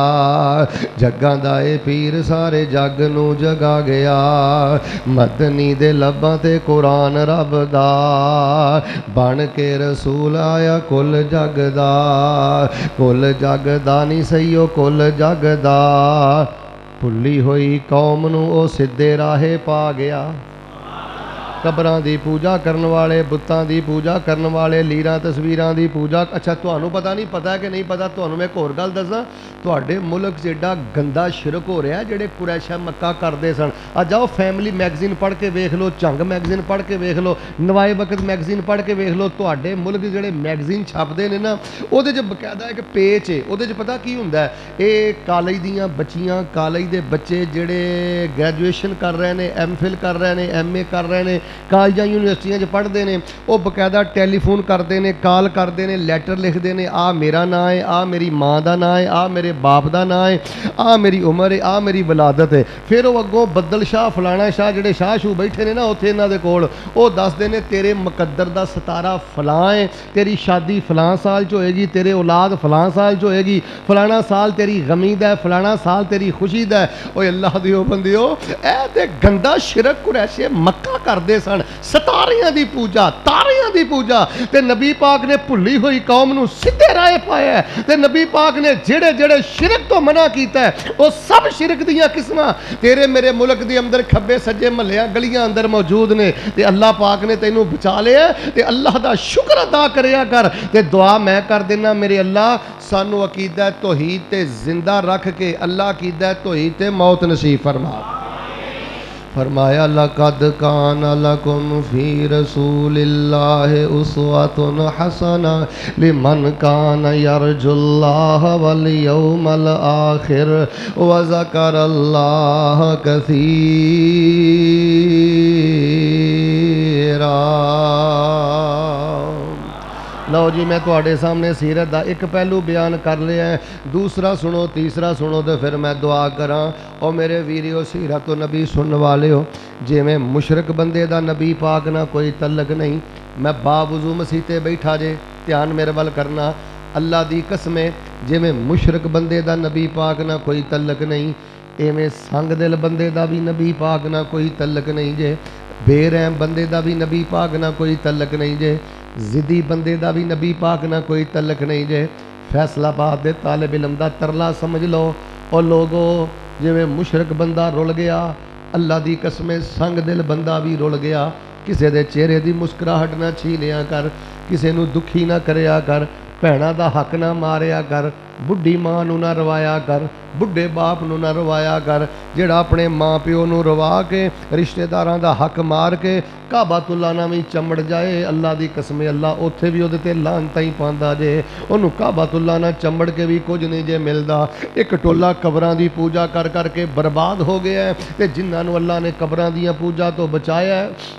जग्गां दा ए पीर सारे जग नू जगा गया। मदनी दे लब्बां ते कुरान रब दा, बन के रसूल आया कुल जग दा। कुल जग दा नहीं सहीओ कुल जग दा, भुली हुई कौम नू ओ सीधे राहे पा गया। कबरां दी पूजा करन वाले, बुत्तां दी पूजा करन वाले, लीरां तस्वीरां दी पूजा। अच्छा तुहानू पता नहीं, पता है कि नहीं पता? तुहानू मैं एक होर गल दसां, तुहाडे मुल्क जेड़ा गंदा शिरक हो रहा, जेड़े कुरैशा मक्का करते सन। आ जाओ फैमिली मैगजीन पढ़ के वेख लो, झंग मैगजीन पढ़ के वेख लो, नवाए वक्त मैगजीन पढ़ के वेख लो। तुहाडे मुल्क जेड़े मैगजीन छपदे ने ना, उहदे च बकायदा एक पेज है, उहदे च पता की हुंदा है, ये कॉलेज दीयां बच्चियां, कॉलेज दे बच्चे जेड़े ग्रैजुएशन कर रहे हैं, MPhil कर रहे हैं, MA कर रहे हैं, ਕਾਲਜਾਂ ਯੂਨੀਵਰਸਿਟੀਆਂ 'ਚ ਪੜ੍ਹਦੇ ਨੇ, ਉਹ ਬਕਾਇਦਾ ਟੈਲੀਫੋਨ ਕਰਦੇ ਨੇ, ਕਾਲ ਕਰਦੇ ਨੇ, ਲੈਟਰ ਲਿਖਦੇ ਨੇ, ਆ ਮੇਰਾ ਨਾਂ ਹੈ, ਆ ਮੇਰੀ ਮਾਂ ਦਾ ਨਾਂ ਹੈ, ਆ ਮੇਰੇ ਬਾਪ ਦਾ ਨਾਂ ਹੈ, ਆ ਮੇਰੀ ਉਮਰ ਹੈ, ਆ ਮੇਰੀ ਵਿਲਾਦਤ ਹੈ। ਫਿਰ ਉਹ ਅੱਗੋਂ ਬੱਦਲ ਸ਼ਾਹ ਫਲਾਣਾ ਸ਼ਾਹ ਜਿਹੜੇ ਸ਼ਾਹ ਸ਼ੂ ਬੈਠੇ ਨੇ ਨਾ ਉੱਥੇ ਇਹਨਾਂ ਦੇ ਕੋਲ, ਉਹ ਦੱਸਦੇ ਨੇ ਤੇਰੇ ਮੁਕੱਦਰ ਦਾ ਸਿਤਾਰਾ ਫਲਾਂ ਹੈ, ਤੇਰੀ ਸ਼ਾਦੀ ਫਲਾਂ ਸਾਲ 'ਚ ਹੋਏਗੀ, ਤੇਰੇ ਔਲਾਦ ਫਲਾਂ ਸਾਲ 'ਚ ਹੋਏਗੀ, ਫਲਾਣਾ ਸਾਲ ਤੇਰੀ ਗਮੀ ਦਾ, ਫਲਾਣਾ ਸਾਲ ਤੇਰੀ ਖੁਸ਼ੀ ਦਾ। ਓਏ ਅੱਲਾਹ ਦਿਓ ਬੰਦਿਓ, ਇਹ ਤੇ ਗੰਦਾ ਸ਼ਿਰਕ ਕੁਰੈਸ਼ੇ ਮੱਕਾ ਕਰਦੇ सन। सितारियां दी पूजा, तारियां दी पूजा, ते नबी पाक ने भुली हुई कौम नू सीधे राह पाया है। ते नबी पाक ने जेड़े जेड़े शिरक तो मना कीता है, वो सब शिरक दियां किस्मां तेरे मेरे मुल्क दे अंदर खब्बे सज्जे महल्लियां गलियां अंदर मौजूद ने। ते अल्लाह पाक ने तैनू बचा लिया, ते अल्लाह दा शुक्र अदा करया कर। ते दुआ मैं कर देना, मेरे अल्लाह सानू अकीदा तौहीद ते जिंदा रख के, अल्लाह अकीदा तौहीद ते मौत नसीब फरमा। फरमाया लक़द कान लकुम फ़ी रसूलिल्लाहि उस्वतुन हसना लिमन कान यरजुल्लाह वल यौमल आखिर व ज़करल्लाह कसीरा। लो जी, मैं तुहाडे सामने सीरत दा एक पहलू बयान कर लिया है, दूसरा सुनो, तीसरा सुनो, तो फिर मैं दुआ करा। और मेरे वीरियो सीरत तो नबी सुनने वाले हो, जिमें मुशरक बंदे दा नबी पाक ना कोई तलक नहीं। मैं बावजू मसीते बैठा जे, ध्यान मेरे वाल करना, अल्लाह दी कसमें, जिमें मुशरक बंदे दा नबी पाक ना कोई तलक नहीं, इवें संग दिल बंदे दा भी नबी पाक ना कोई तलक नहीं जे, बेरहम बंदे दा भी नबी पाक ना कोई तलक नहीं जे, जिद्दी बंदे दा भी नबी पाक ना कोई तलक नहीं जे। फैसलाबाद दे तालिब इल्म दा तरला समझ लो। और लोगो जिवें मुशरक बंदा रुल गया, अल्लाह दी कसमें संग दिल बंदा भी रुल गया। किसी दे चेहरे दी मुस्कुराहट ना छीनिया कर, किसी नू दुखी ना करया कर, भैणां दा हक ना मारिया कर, बुढ़ी मां नू ना रवाया कर, बुढ़े बाप नू ना रवाया कर, जेड़ा अपने माँ प्यो नू रवा के रिश्तेदारां दा हक मार के काबातुल्ला ना भी चमड़ जाए, अल्लाह दी कसम अल्लाह उत्थे भी उहदे ते लानतां ही पांदा जे। उहनू काबातुल्ला ना चमड़ के भी कुछ नहीं जे मिलदा। एक टोला कबरां दी पूजा कर कर के बर्बाद हो गया है, ते जिन्हां नू अल्लाह ने कबरां दियां पूजा तो बचाया है।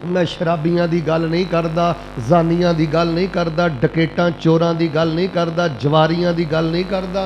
मैं शराबियां दी गल नहीं करदा, जानियां दी गल नहीं करदा, डकेटां चोरां दी गल नहीं करदा, जवारियां दी गल नहीं करदा।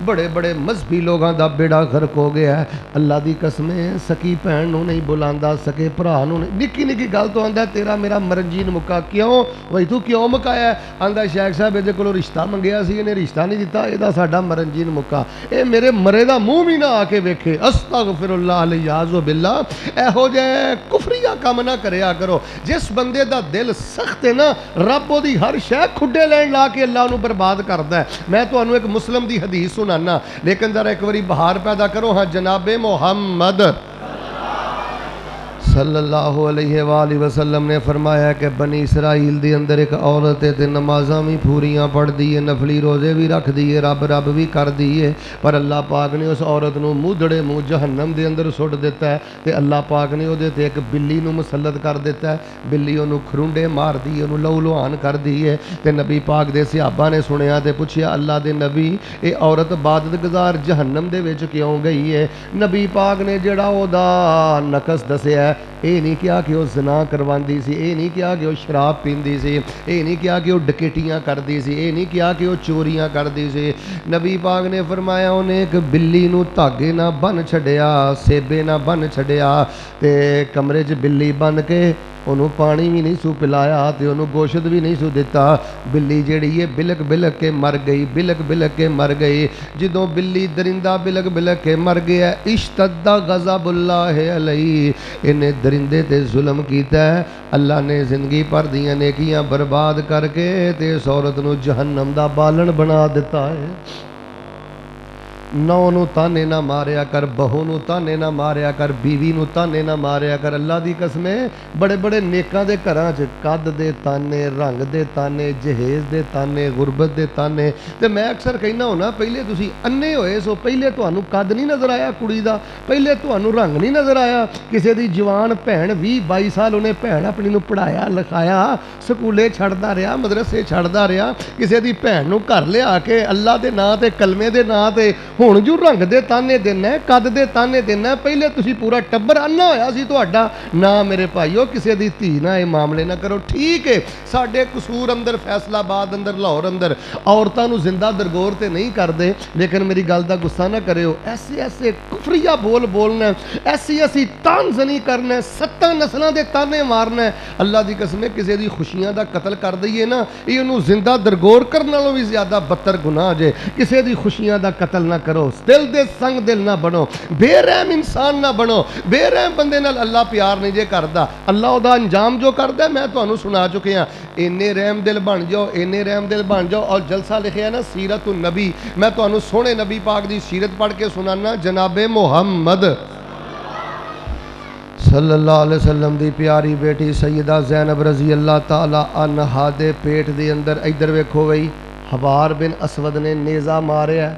बड़े बड़े मजहबी लोगों का बेड़ा गर्क हो गया है। अल्लाह दी कसमें सकी भैन नूं नहीं बुलांदा, सके भरा नूं नहीं। निक्की निक्की गल तो आंदा तेरा मेरा मरनजीन मुक्का, क्यों वही तू क्यों मुकाया? आंदा शेख साहब इहदे कोलों रिश्ता मंगिया सी, इहने रिश्ता नहीं दिता, इहदा साडा मरनजीन मुक्का। ये मेरे मरे दा मूँह भी ना आके वेखे। अस्तगफिरुल्लाह लियाज़ु बिल्लाह। इहो जिहे कुफरिया काम ना करया करो। کرو. جس بندے دا دل سخت ہے نا رب وہ ہر شے کھڈے لین لا کے اللہ انہوں برباد کرتا ہے. میں تمہیں ایک مسلم دی حدیث سنانا لیکن ذرا ایک باری بہار پیدا کرو. ہاں جناب محمد صلی اللہ علیہ وآلہ وسلم نے فرمایا کہ بنی اسرائیل دے اندر ایک عورت ہے تے نمازاں بھی پوریاں پڑھ دی ہے, نفلی روزے بھی رکھ دی ہے, رب بھی کر دی ہے, پر اللہ پاک نے اس عورت نو موڈڑے منہ جہنم دے اندر سٹ دیتا ہے تے اللہ پاک نے او دے تے ایک بلی نو مسلط کر دیتا ہے. بلی انہوں کھرونڈے مار دی, انہوں لہو لہان کر دی ہے. تے نبی پاک دے صحابہ نے سنیا تے پوچھیا اللہ دے نبی اے عورت عبادت گزار جہنم دے وچ کیوں گئی ہے؟ نبی پاک نے جڑا او دا نقص دسیا ہے اے نہیں کیا کہ وہ زنا کرواندی سی, اے نہیں کیا کہ وہ شراب پیندی سی, اے نہیں کیا کہ وہ ڈکیٹیاں کردی سی, اے نہیں کیا کہ وہ چوریاں کردی سی. نبی پاک نے فرمایا انہیں ایک بلی نو دھاگے نہ بن چھڑیا, سیبے نہ بن چھڑیا تے کمرے چ بلی بن کے انہوں پانی بھی نہیں سو پلایا تے انہوں گوشت بھی نہیں سو دیتا. بلی جیڑی ہے بلک بلک کے مر گئی, بلک بلک کے مر گئی. جدوں بلی درندہ بلک بلک کے مر گیا اشتد غضب اللہ علیہ, انہیں درندے تے ظلم کیتا ہے. اللہ نے زندگی پر دیاں نیکیاں برباد کر کے تے اس عورت نو جہنم دا بالن بنا دیتا ہے. نو نو تانے نہ ماریا کر, بہو نو تانے نہ ماریا کر, بیوی نو تانے نہ ماریا کر. اللہ دی قسمیں بڑے بڑے نیکاں دے گھراں چ قد دے تانے, رنگ دے تانے, جہیز دے تانے, غربت دے تانے. تے میں اکثر کہنا ہونا پہلے تسی انے ہوئے سو, پہلے تانوں قد نہیں نظر آیا کڑی دا, پہلے تانوں رنگ نہیں نظر آیا. کسے دی جوان بہن 20-22 سال انہیں بہن اپنی نو پڑھایا لکھایا, سکولے چھڑدا رہیا, مدرسے چھڑدا رہیا, کسے دی بہن نو گھر لیا کے اللہ دے نام تے کلمے دے نام تے ہن جو رنگ دے تانے دینا ہے, قد دے تانے دینا ہے. پہلے تسی پورا ٹبر انا ہویا سی تہاڈا نہ. میرے بھائیو کسے دی دھی نہ یہ معاملے نہ کرو. ٹھیک ہے ساڈے قصور اندر, فیصلہ آباد اندر, لاہور اندر عورتاں نو زندہ درگور تے نہیں کردے, لیکن میری گل دا غصہ نہ کریو. ایسے ایسے کفریہ بول بولنا ہے, ایسی ایسی تان زنی کرنا ہے, 7 نسلاں دے تانے مارنا ہے. اللہ دی قسم کسے دی خوشیاں دا قتل کر دئیے نا, یہ انہوں زندہ درگور کرنے والوں بھی زیادہ بدتر گناہ جے. کسے دی خوشیاں دا قتل نہ کرو, دل دے سنگ دل نہ بنو, بے رحم انسان نہ بنو. بے رحم بندے نال اللہ پیار نہیں جے کردا. اللہ دا انجام جو کردا ہے میں تانوں سنا چکے ہاں. اینے رحم دل بن جاؤ, اینے رحم دل بن جاؤ. اور جلسہ لکھیا ہے نا سیرت النبی, میں تانوں سونے نبی پاک دی سیرت پڑھ کے سنانا. جناب محمد صلی اللہ علیہ وسلم دی پیاری بیٹی سیدہ زینب رضی اللہ تعالی عنہا دے پیٹ دے اندر ادھر ویکھو گئی حبار بن اسود نے نیزہ ماریا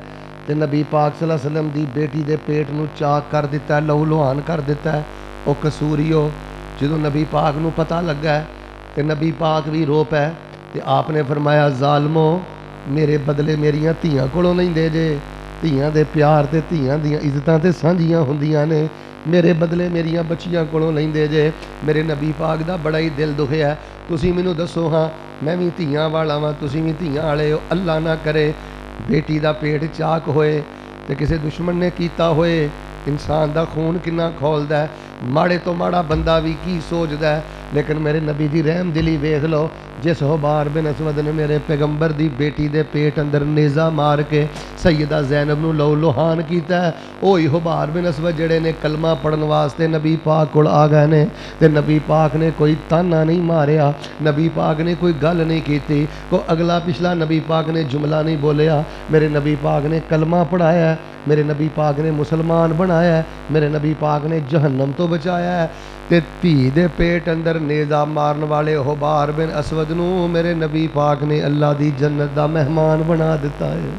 تے نبی پاک صلی اللہ علیہ وسلم دی بیٹی دے پیٹ نو چاک کر دیتا ہے, لہو لہان کر دیتا ہے. او قصوریو جدوں نبی پاک نو پتہ لگا ہے تے نبی پاک بھی رو پے تے آپ نے فرمایا ظالمو میرے بدلے میریاں دھیاں کولوں نہیں دے جے. دھیاں دے پیار تے دھیاں دیاں عزتاں تے سانجیاں ہوندیاں نے, میرے بدلے میریاں بچیاں کولوں نہیں دے جے. میرے نبی پاک دا بڑا ہی دل دکھیا ہے. تسی مینوں دسو ہاں میں بھی دھیاں والا واں, تسی بھی دھیاں والے ہو. اللہ نہ کرے بیٹی دا پیٹ چاک ہوئے تے کسے دشمن نے کیتا ہوئے. انسان دا خون کنا کھولدا ہے, ماڑے تو ماڑا بندہ بھی کی سوچدا ہے. لیکن میرے نبی دی رحم دلی ویکھ لو, جس حبار بن اسود نے میرے پیغمبر دی بیٹی دے پیٹ اندر نیزہ مار کے سیدہ زینب نو لو لوہان کیتا ہے, اوہی حبار بن اسود جڑے نے کلمہ پڑھن واسطے نبی پاک کول آ گئے نے تے نبی پاک نے کوئی تانا نہیں ماریا, نبی پاک نے کوئی گل نہیں کیتی, کوئی اگلا پچھلا نبی پاک نے جملہ نہیں بولیا. میرے نبی پاک نے کلمہ پڑھایا ہے, میرے نبی پاک نے مسلمان بنایا ہے, میرے نبی پاک نے جہنم تو بچایا ہے. تے دھی دے پیٹ اندر نیزہ مارن والے حبار بن اسود نو میرے نبی پاک نے اللہ دی جنت دا مہمان بنا دیتا ہے.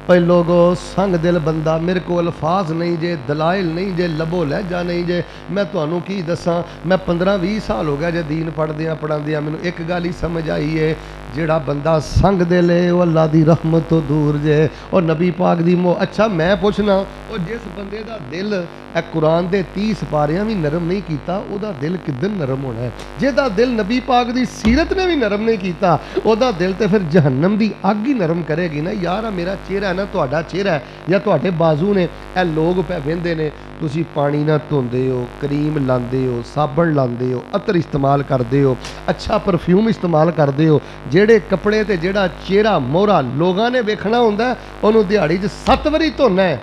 پہلے لوگو سنگ دل بندہ, میرے کو الفاظ نہیں جے, دلائل نہیں جے, لبو لہجہ نہیں جے. میں تانوں کی دساں, میں 15-20 سال ہو گیا جے دین پڑھدیاں پڑھاندیاں, مینوں ایک گل ہی سمجھ آئی ہے, جیڑا بندہ سنگ دل ہے وہ اللہ دی رحمت تو دور جے اور نبی پاک دی اچھا میں پوچھنا او جس بندے دا دل اے قرآن دے 30 پاریاں بھی نرم نہیں کیتا, او دا دل کدن نرم ہونا ہے؟ جے دا دل نبی پاک دی سیرت نے بھی نرم نہیں کیتا, او دا دل تے پھر جہنم دی اگ ہی نرم کرے گی نا. یار میرا چہرہ ہے نا, تہاڈا چہرہ ہے یا تہاڈے بازو نے, اے لوگ پہ ویندے نے تسی پانی نہ دھوندے ہو, کریم لاندے ہو, صابن لاندے ہو, عطر استعمال کردے ہو, اچھا پرفیوم استعمال کردے ہو. جیڑے کپڑے تے جیڑا چہرہ موہرا لوگاں نے ویکھنا ہوندا ہے انہوں دیہاڑی 'ਚ 7 واری دھونا ہے,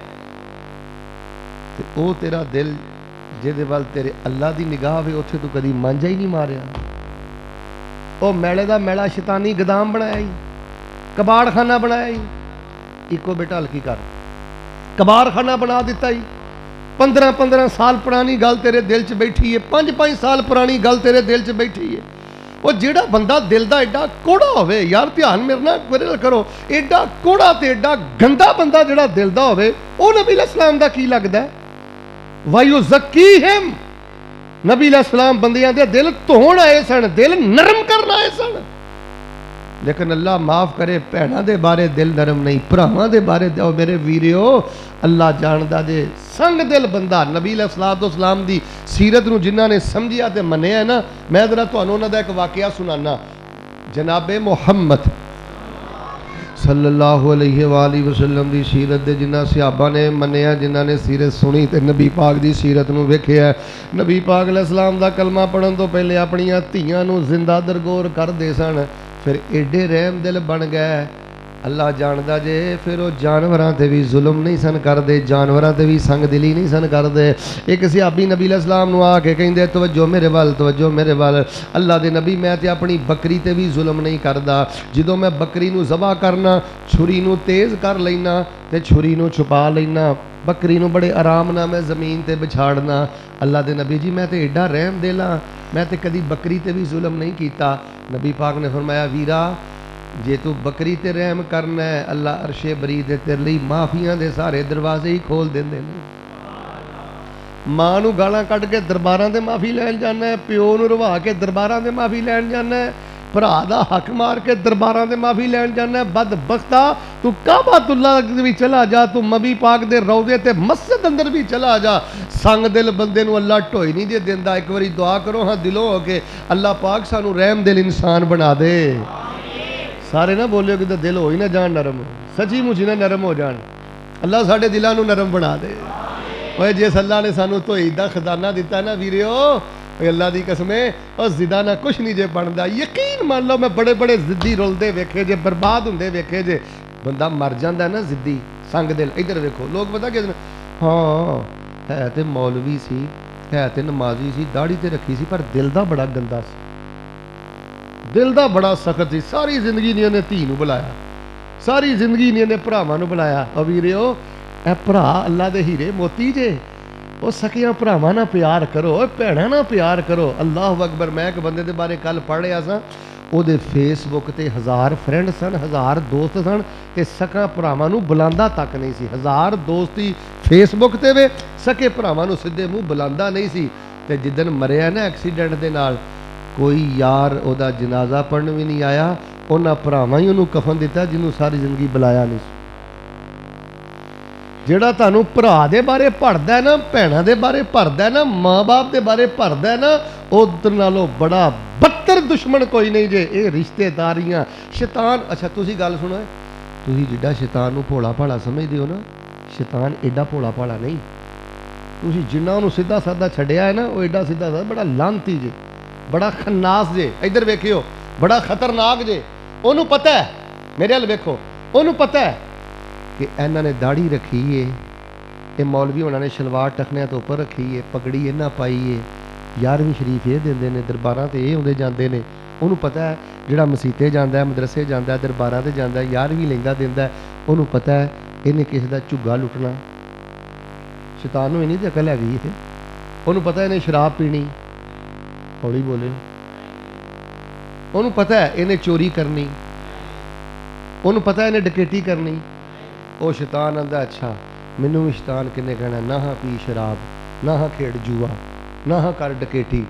تے او تیرا دل ਜਿਹਦੇ ਵੱਲ ਤੇਰੇ ਅੱਲਾ ਦੀ ਨਿਗਾਹ ਵੇ ਉੱਥੇ ਤੂੰ ਕਦੀ ਮਾਂਝਾ ਹੀ ਨਹੀਂ ਮਾਰਿਆ। ਉਹ ਮੈਲੇ ਦਾ ਮੈਲਾ ਸ਼ੈਤਾਨੀ ਗਦਾਮ ਬਣਾਇਆ ਹੀ, ਕਬਾੜਖਾਨਾ ਬਣਾਇਆ ਹੀ। ਇੱਕੋ ਬੇਟਾ ਹਲਕੀ ਕਰ, ਕਬਾੜਖਾਨਾ ਬਣਾ ਦਿੱਤਾ ਹੀ। 15-15 ਸਾਲ ਪੁਰਾਣੀ ਗੱਲ ਤੇਰੇ ਦਿਲ 'ਚ ਬੈਠੀ ਹੈ, 5-5 ਸਾਲ ਪੁਰਾਣੀ ਗੱਲ ਤੇਰੇ ਦਿਲ 'ਚ ਬੈਠੀ ਹੈ। ਉਹ ਜਿਹੜਾ ਬੰਦਾ ਦਿਲ ਦਾ ਐਡਾ ਕੋੜਾ ਹੋਵੇ, ਯਾਰ ਧਿਆਨ ਮੇਰੇ ਨਾਲ ਕਰੋ, ਐਡਾ ਕੋੜਾ ਤੇ ਐਡਾ ਗੰਦਾ ਬੰਦਾ ਜਿਹੜਾ ਦਿਲ ਦਾ ਹੋਵੇ, ਉਹ ਨਬੀ अलैहिस्सलाम ਦਾ ਕੀ ਲੱਗਦਾ? वायुज़क्कीहिम, नबी अलैहिस्सलाम बंदियां दे दिल धोण आए सन, दिल नरम करन आए सन। लेकिन अल्लाह माफ करे, भैणां दे बारे दिल नरम नहीं, भरावां दे बारे जाओ मेरे वीरियो, अल्लाह जानदा जे संग दिल बंदा। नबी अलैहिस्सलाम दी सीरत नूं जिन्हां ने समझिया ते मन्निया ना, मैं जरा तुहानूं उन्हां दा एक वाकिया सुनाना। जनाबे मुहम्मद सल्लल्लाहु अलैहि वसल्लम दी सीरत दे जिन्हां सहाबा ने मन्निया, जिन्हां ने सीरत सुनी ते नबी पाक दी सीरत नूं वेखिया। नबी पाक अलैहिस्सलाम दा कलमा पढ़न तो पहले अपनियां धीआं नूं जिंदा दरगोर करदे सन, फिर एडे रहम दिल बन गए। अल्लाह जानदा जे फिर वो जानवरां ते भी जुल्म नहीं सन करदे, जानवरां ते भी संग दिली नहीं सन करदे। एक सहाबी नबी अलैहिस्सलाम नूं आके कहंदे, तवज्जो मेरे वल, तवज्जो मेरे वल, अल्लाह दे नबी मैं ते अपनी बकरी ते भी जुल्म नहीं करदा। जदों मैं बकरी नूं ज़बा करना, छुरी नूं तेज़ कर लैना ते छुरी नूं छुपा लैना, बकरी नूं बड़े आराम नाल मैं ज़मीन ते बिछाड़ना। अल्लाह दे नबी जी मैं ते एडा रहम दिल हां, मैं ते कदी बकरी ते भी जुल्म नहीं कीता। नबी पाक ने फरमाया, वीरा जे तू बकरी ते रहम करना है, अल्लाह अरशे बरी दे तेरे लिए माफियां दे सारे दरवाजे ही खोल देंदे ने। मां नूं गालां कढ के दरबारां ते माफ़ी लैन जाना है, प्यो नूं रवा के दरबारां ते माफ़ी लैन जाना है, भरा दा हक मार के दरबारां ते माफ़ी लैन जाना है। बदबख्ता तू काबातुल्लाह भी चला जा, तू नबी पाक दे रौज़े ते मस्जिद अंदर भी चला जा, संग दिल बंदे नूं अल्लाह ढोई नहीं जे दिंदा। एक बारी दुआ करो हाँ दिलों हो के, अल्लाह पाक सानू रहम दिल इंसान बना दे। सारे ना बोलियो कि दिल हो ही ना जान नरम, सची मुची ना नरम हो जान। अल्लाह साढ़े दिलों नूं नरम बना दे। ओए जिस अल्लाह ने सानू धोई दा खजाना दिता ना वीरियो, अल्लाह दी कसमें और जिदा ना कुछ नहीं जे बनता। यकीन मान लो, मैं बड़े बड़े जिद्दी रुलते वेखे जे, बर्बाद होंदे वेखे जे। बंदा मर जाता ना जिद्दी संग दिल। इधर वेखो लोग पता कि हाँ है तो मौलवी सी, है तो नमाजी सी, दाढ़ी तो रखी सी, पर दिल दा बड़ा गंदा सी, दिल दा बड़ा सख्त सी। सारी जिंदगी नहीं उन्हें धी नूं बुलाया, सारी जिंदगी नहीं उन्हें भरावां नूं बुलाया। और वीरियो ए भरा अल्लाह दे हीरे मोती जे, वो सकियां भरावां नाल प्यार करो, भैणां नाल प्यार करो। अल्लाह अकबर। मैं एक बंदे दे बारे कल पढ़ रहा सा, ਉਹਦੇ फेसबुक ते 1000 फ्रेंड सन, 1000 दोस्त सन, ते सका भरावां नूं बुलांदा तक नहीं सी। 1000 दोस्त ही फेसबुक ते वे, सके भरावां नूं सिद्धे मूँह बुलांदा नहीं सी। ते जिद्दन मरिया ना एक्सीडेंट दे नाल, कोई यार ਉਹਦਾ जनाजा पढ़न भी नहीं आया, उन्हां भरावां ही ਉਹਨੂੰ कफन दिता जिन्हों सारी जिंदगी बुलाया नहीं। ਜਿਹੜਾ ਤੁਹਾਨੂੰ ਭਰਾ ਦੇ ਬਾਰੇ ਭਰਦਾ ਨਾ, ਭੈਣਾਂ ਦੇ ਬਾਰੇ ਭਰਦਾ ਨਾ, ਮਾਂ ਬਾਪ ਦੇ ਬਾਰੇ ਭਰਦਾ ਨਾ, ਉਧਰ ਨਾਲੋਂ ਬੜਾ ਬੱਤਰ ਦੁਸ਼ਮਣ ਕੋਈ ਨਹੀਂ ਜੇ। ਇਹ ਰਿਸ਼ਤੇਦਾਰੀਆਂ ਸ਼ੈਤਾਨ। ਅੱਛਾ ਤੁਸੀਂ ਗੱਲ ਸੁਣੋ, ਤੁਸੀਂ ਜਿੱਡਾ ਸ਼ੈਤਾਨ ਨੂੰ ਭੋਲਾ ਭਾਲਾ ਸਮਝਦੇ ਹੋ ਨਾ, ਸ਼ੈਤਾਨ ਐਡਾ ਭੋਲਾ ਭਾਲਾ ਨਹੀਂ। ਤੁਸੀਂ ਜਿੰਨਾ ਉਹਨੂੰ ਸਿੱਧਾ ਸਾਦਾ ਛੱਡਿਆ ਹੈ ਨਾ, ਉਹ ਐਡਾ ਸਿੱਧਾ ਸਾਦਾ ਬੜਾ ਲਾਂਤੀ ਜੇ, बड़ा खन्नास जे। इधर वेखियो बड़ा खतरनाक जे। ओनू पता है, मेरे हल वेखो, ओनू पता है कि इन्हों ने दाढ़ी रखी है, ये मौलवी होना ने शलवार टखनिया तो उपर रखी है, पगड़ी इन्ना पाई है, 11वीं शरीफ ये देंदे ने, दरबारां ते ये आउंदे जांदे ने। ओनू पता है जिहड़ा मसीते जांदा है, मदरसे जांदा है, दरबारां ते जांदा है, 11वीं लैंदा दिंदा है, ओनू पता है इन्हें किसी दा झुग्गा लुटना। शैतान नूं इन्नी ते अकल हैगी है, ओनू पता है इन्हें शराब पीनी, हौली बोले, ओनू पता है इन्हें चोरी करनी, ओनू पता है इन्हें डकैती करनी। वो शैतान आंदा अच्छा मैनू भी शैतान किन्ने कहना, ना हाँ पी शराब, ना हाँ खेड़ जुआ, ना हाँ कर डकैती,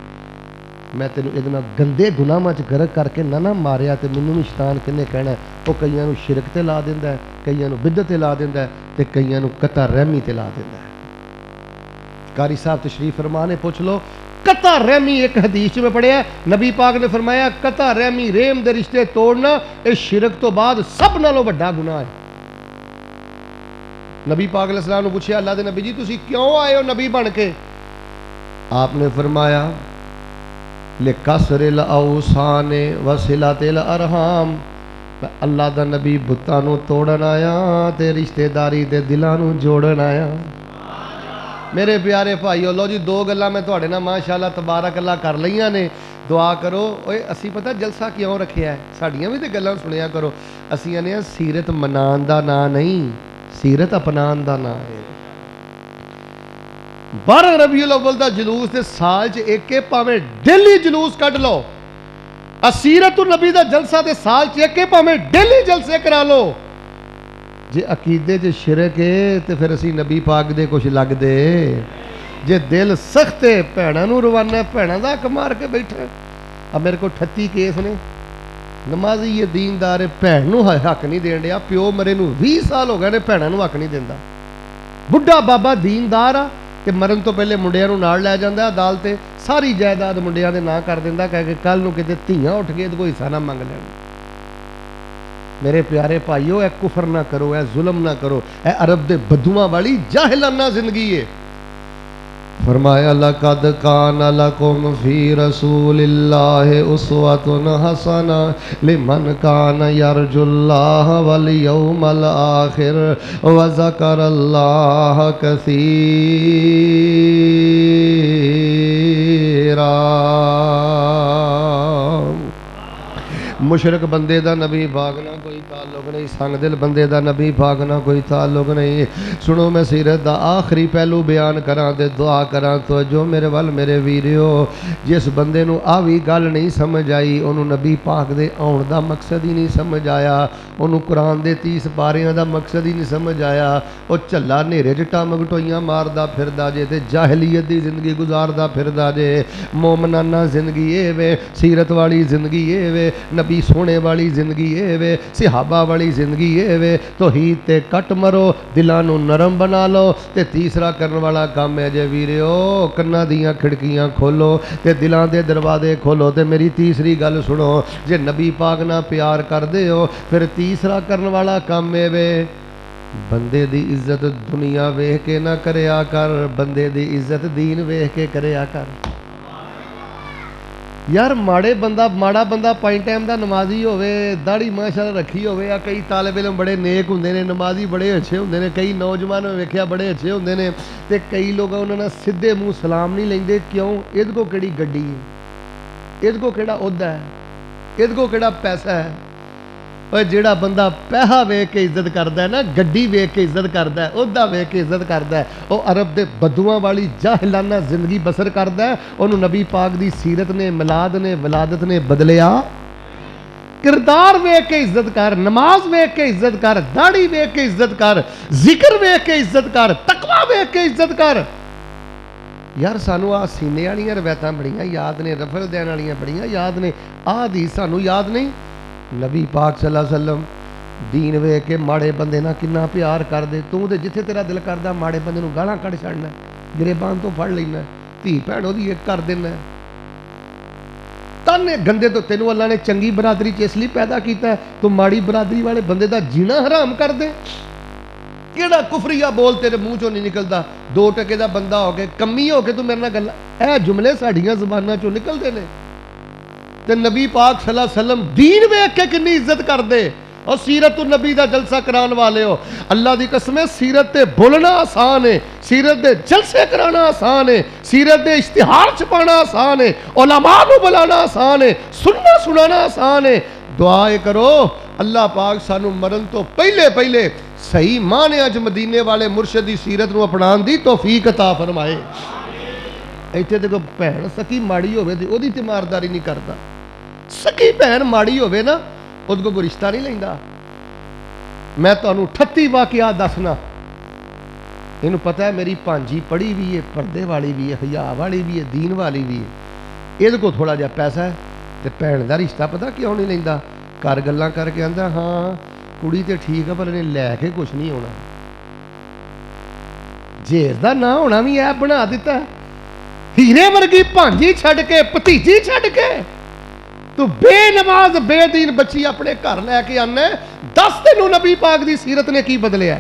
मैं तेन ये गंदे गुनाहां च गर्क करके ना मारिया, तो मैनू भी शैतान किन्ने कहना। वो कईयां नूं शिरक ते ला दिंदा है, कईयां नूं बिदअत ते ला दिंदा है, ते कईयां नूं कता रहमी ते ला दिंदा है। कारी साहब तशरीफ फरमा ने पुछ लो, कता रहमी एक हदीस में पढ़िया, नबी पाक ने फरमाया कता रहमी रेम दे रिश्ते तोड़ना इस शिरक तो बाद सब नालों बड़ा गुनाह है। नबी पाक अलैहिस्सलाम ने पूछा, अल्लाह दे नबी जी तुसी क्यों आए हो नबी बन के? आपने फरमाया लिकसरिल औसाने वसिलतिल अरहाम, अल्लाह दा नबी बुतां नूं तोड़न आया ते रिश्तेदारी दे दिलां नूं जोड़न आया। मेरे प्यारे भाईओ लो जी दो गल्लां मैं तुहाडे नाल माशाअल्लाह तबारक अल्लाह कर लईआं ने दुआ करो ओए असी पता जलसा क्यों रखिया है साडियां भी तो गल्लां सुनिया करो असी आने सीरत मनान दा नां नहीं सीरत अपनान दा नां है 12 रबीउल अव्वल दा जलूस ते साल च एक भावें डेली जलूस कढ लो सीरतुन नबी दा जलसा ते साल च एक भावें डेली जलसे करा लो जे अकीदे च शिरक है तो फिर असी नबी पाक दे कुछ लगदे जे दिल सख्त है भैणां नूं रवाना भैणां दा हक मार के बैठा अब मेरे को 38 केस ने नमाजी ये दीनदार है भैन नूं हक नहीं देण दिया प्यो मरे नूं 20 साल हो गए ने भैणां नूं हक नहीं दिंदा बुढ़ा बाबा दीनदार आ ते मरन तो पहले मुंडियां नूं नाल लै जांदा अदालत सारी जायदाद मुंडियां दे नां कर दिंदा कह के कल नूं किते धीआं उठ के कोई हिस्सा ना मंग लैण मेरे प्यारे भाईओ ए कुफर ना करो ए जुल्म ना करो ए अरब दे बदुआं वाली जाहिलाना जिंदगी है फरमाया लक़द कान लकुम फी रसूलिल्लाहि उस्वतुन हसना लिमन कान यरजुल्लाह वल यौमल आखिर व ज़करल्लाह कसीरा मुशरक बंदे दा नबी पाक ना कोई ताल्लुक नहीं संग दिल बंदे दा नबी पाक ना कोई ताल्लुक नहीं सुनो मैं सीरत दा आखिरी पहलू बयान करा ते दुआ करा तो जो मेरे वल मेरे वीरियो जिस बंदे नूं आ भी गल नहीं समझ आई उन्हों नबी पाक दे आउण दा मकसद ही नहीं समझ आया उन्हों कुरान दे 30 पारियां दा मकसद ही नहीं समझ आया वो झल्ला नेरे च टमगटोइयां मारदा फिरदा जे ते जाहिलियत दी जिंदगी गुजारदा फिरदा जे मोमनाना जिंदगी ए वे सीरत वाली जिंदगी ए वे नबी सोने वाली जिंदगी ए वे सिहाबा वाली जिंदगी ए वे तौहीद ते कट मरो दिलां नूं नरम बना लो ते तीसरा करने वाला काम है जे वीरियो कन्नां दियां खिड़कियां खोलो ते दिलां दे दरवाजे खोलो ते मेरी तीसरी गल सुनो जे नबी पाक नाल प्यार करदे हो फिर तीसरा करने वाला काम है वे बंदे दी इज्जत दुनिया वेख के ना करया कर बंदे दी इज्जत दीन वेख के करया कर यार माड़ा बंदा 5 टाइम का नमाजी होवे दाढ़ी माशाअल्लाह रखी होवे या कई तालिब इल्म बड़े नेक होंदे ने नमाजी बड़े अच्छे होंदे ने कई नौजवान वेख्या बड़े अच्छे होंदे ने ते कई लोग उन्होंने सीधे मूँह सलाम नहीं लेंदे क्यों इहदे को किहड़ी गड्डी है इहदे को किहड़ा ओहदा है इहदे को किहड़ा पैसा है और जिहड़ा बंदा पैसा वेख के इज्जत करता है ना गड्डी वेख के इज्जत करता है ओहदा वेख के इज्जत करता है वो अरब दे बदुआं वाली जाहिलाना जिंदगी बसर करता है उन्होंने नबी पाक दी सीरत ने मिलाद ने विलादत ने बदलिया किरदार वेख के इज्जत कर नमाज वेख के इज्जत कर दाढ़ी वेख के इज्जत कर जिक्र वेख के इज्जत कर तकवा वेख के इज्जत कर यार सानू आ सीने वालियां रवायतां बड़ियां याद ने रफल देण वालियां बड़ियां याद ने आ हदीस सानू याद नहीं नबी पाक सल्लल्लाहु अलैहि वसल्लम दीन वेख के माड़े बंदे नाल किन्ना प्यार कर दे तू ते जिथे तेरा दिल करदा माड़े बंदे नूं गालां कढ छड़ना गिरेबान तो फड़ लैना धी भैण ओहदी एक कर देना ताने गंदे तो तेनू अल्लाह ने चंगी बरादरी च इसलिए पैदा किया तू माड़ी बरादरी वाले बंदे दा जीना हराम कर दे किहड़ा कुफरिया बोल तेरे मुंह चों नहीं निकलदा 2 टके दा बंदा हो के कमी हो के तू मेरे नाल गल्लां ए जुमले साडियां ज़ुबानां चों निकलदे ने ते नबी पाक सल्लल्लाहु अलैहि वसल्लम दीन वेख के कितनी इज्जत करते और सीरत नबी का जलसा कराने वाले हो अल्लाह की कसम है सीरत ते बोलना आसान है सीरत दे जलसे कराना आसान है सीरत दे इश्तिहार छपाना आसान है उलमा को बुलाना आसान है सुनना सुनाना आसान है दुआ करो अल्लाह पाक सानू मरन तो पहले पहले सही मानिया च मदीने वाले मुर्शद की सीरत को अपनाने की तौफीक अता फरमाए इत्थे देखो भैन सकी माड़ी होवे ते ओहदी तीमारदारी नहीं करता सकी भैन माड़ी होवे ना उहदे कोई रिश्ता नहीं लैंदा मैं तुहानू 38 वाकिया दसना इनू पता है मेरी भांजी पढ़ी भी है पर्दे वाली भी है हया वाली भी है दीन वाली भी है इहदे को थोड़ा जिहा पैसा है ते भैन दा रिश्ता पता क्यों नहीं लैंदा कर गल्लां करके आंदा हाँ कुड़ी ते ठीक है पर इहने लैके कुछ नहीं होना जेर दा ना होना भी ऐ बना दिता हीरे वर्गी भांजी छड़ के भतीजी छड़ के तू बेनमाज बेदीन बच्ची अपने घर लैके आना दस तेनू नबी पाक दी सीरत ने की बदलिया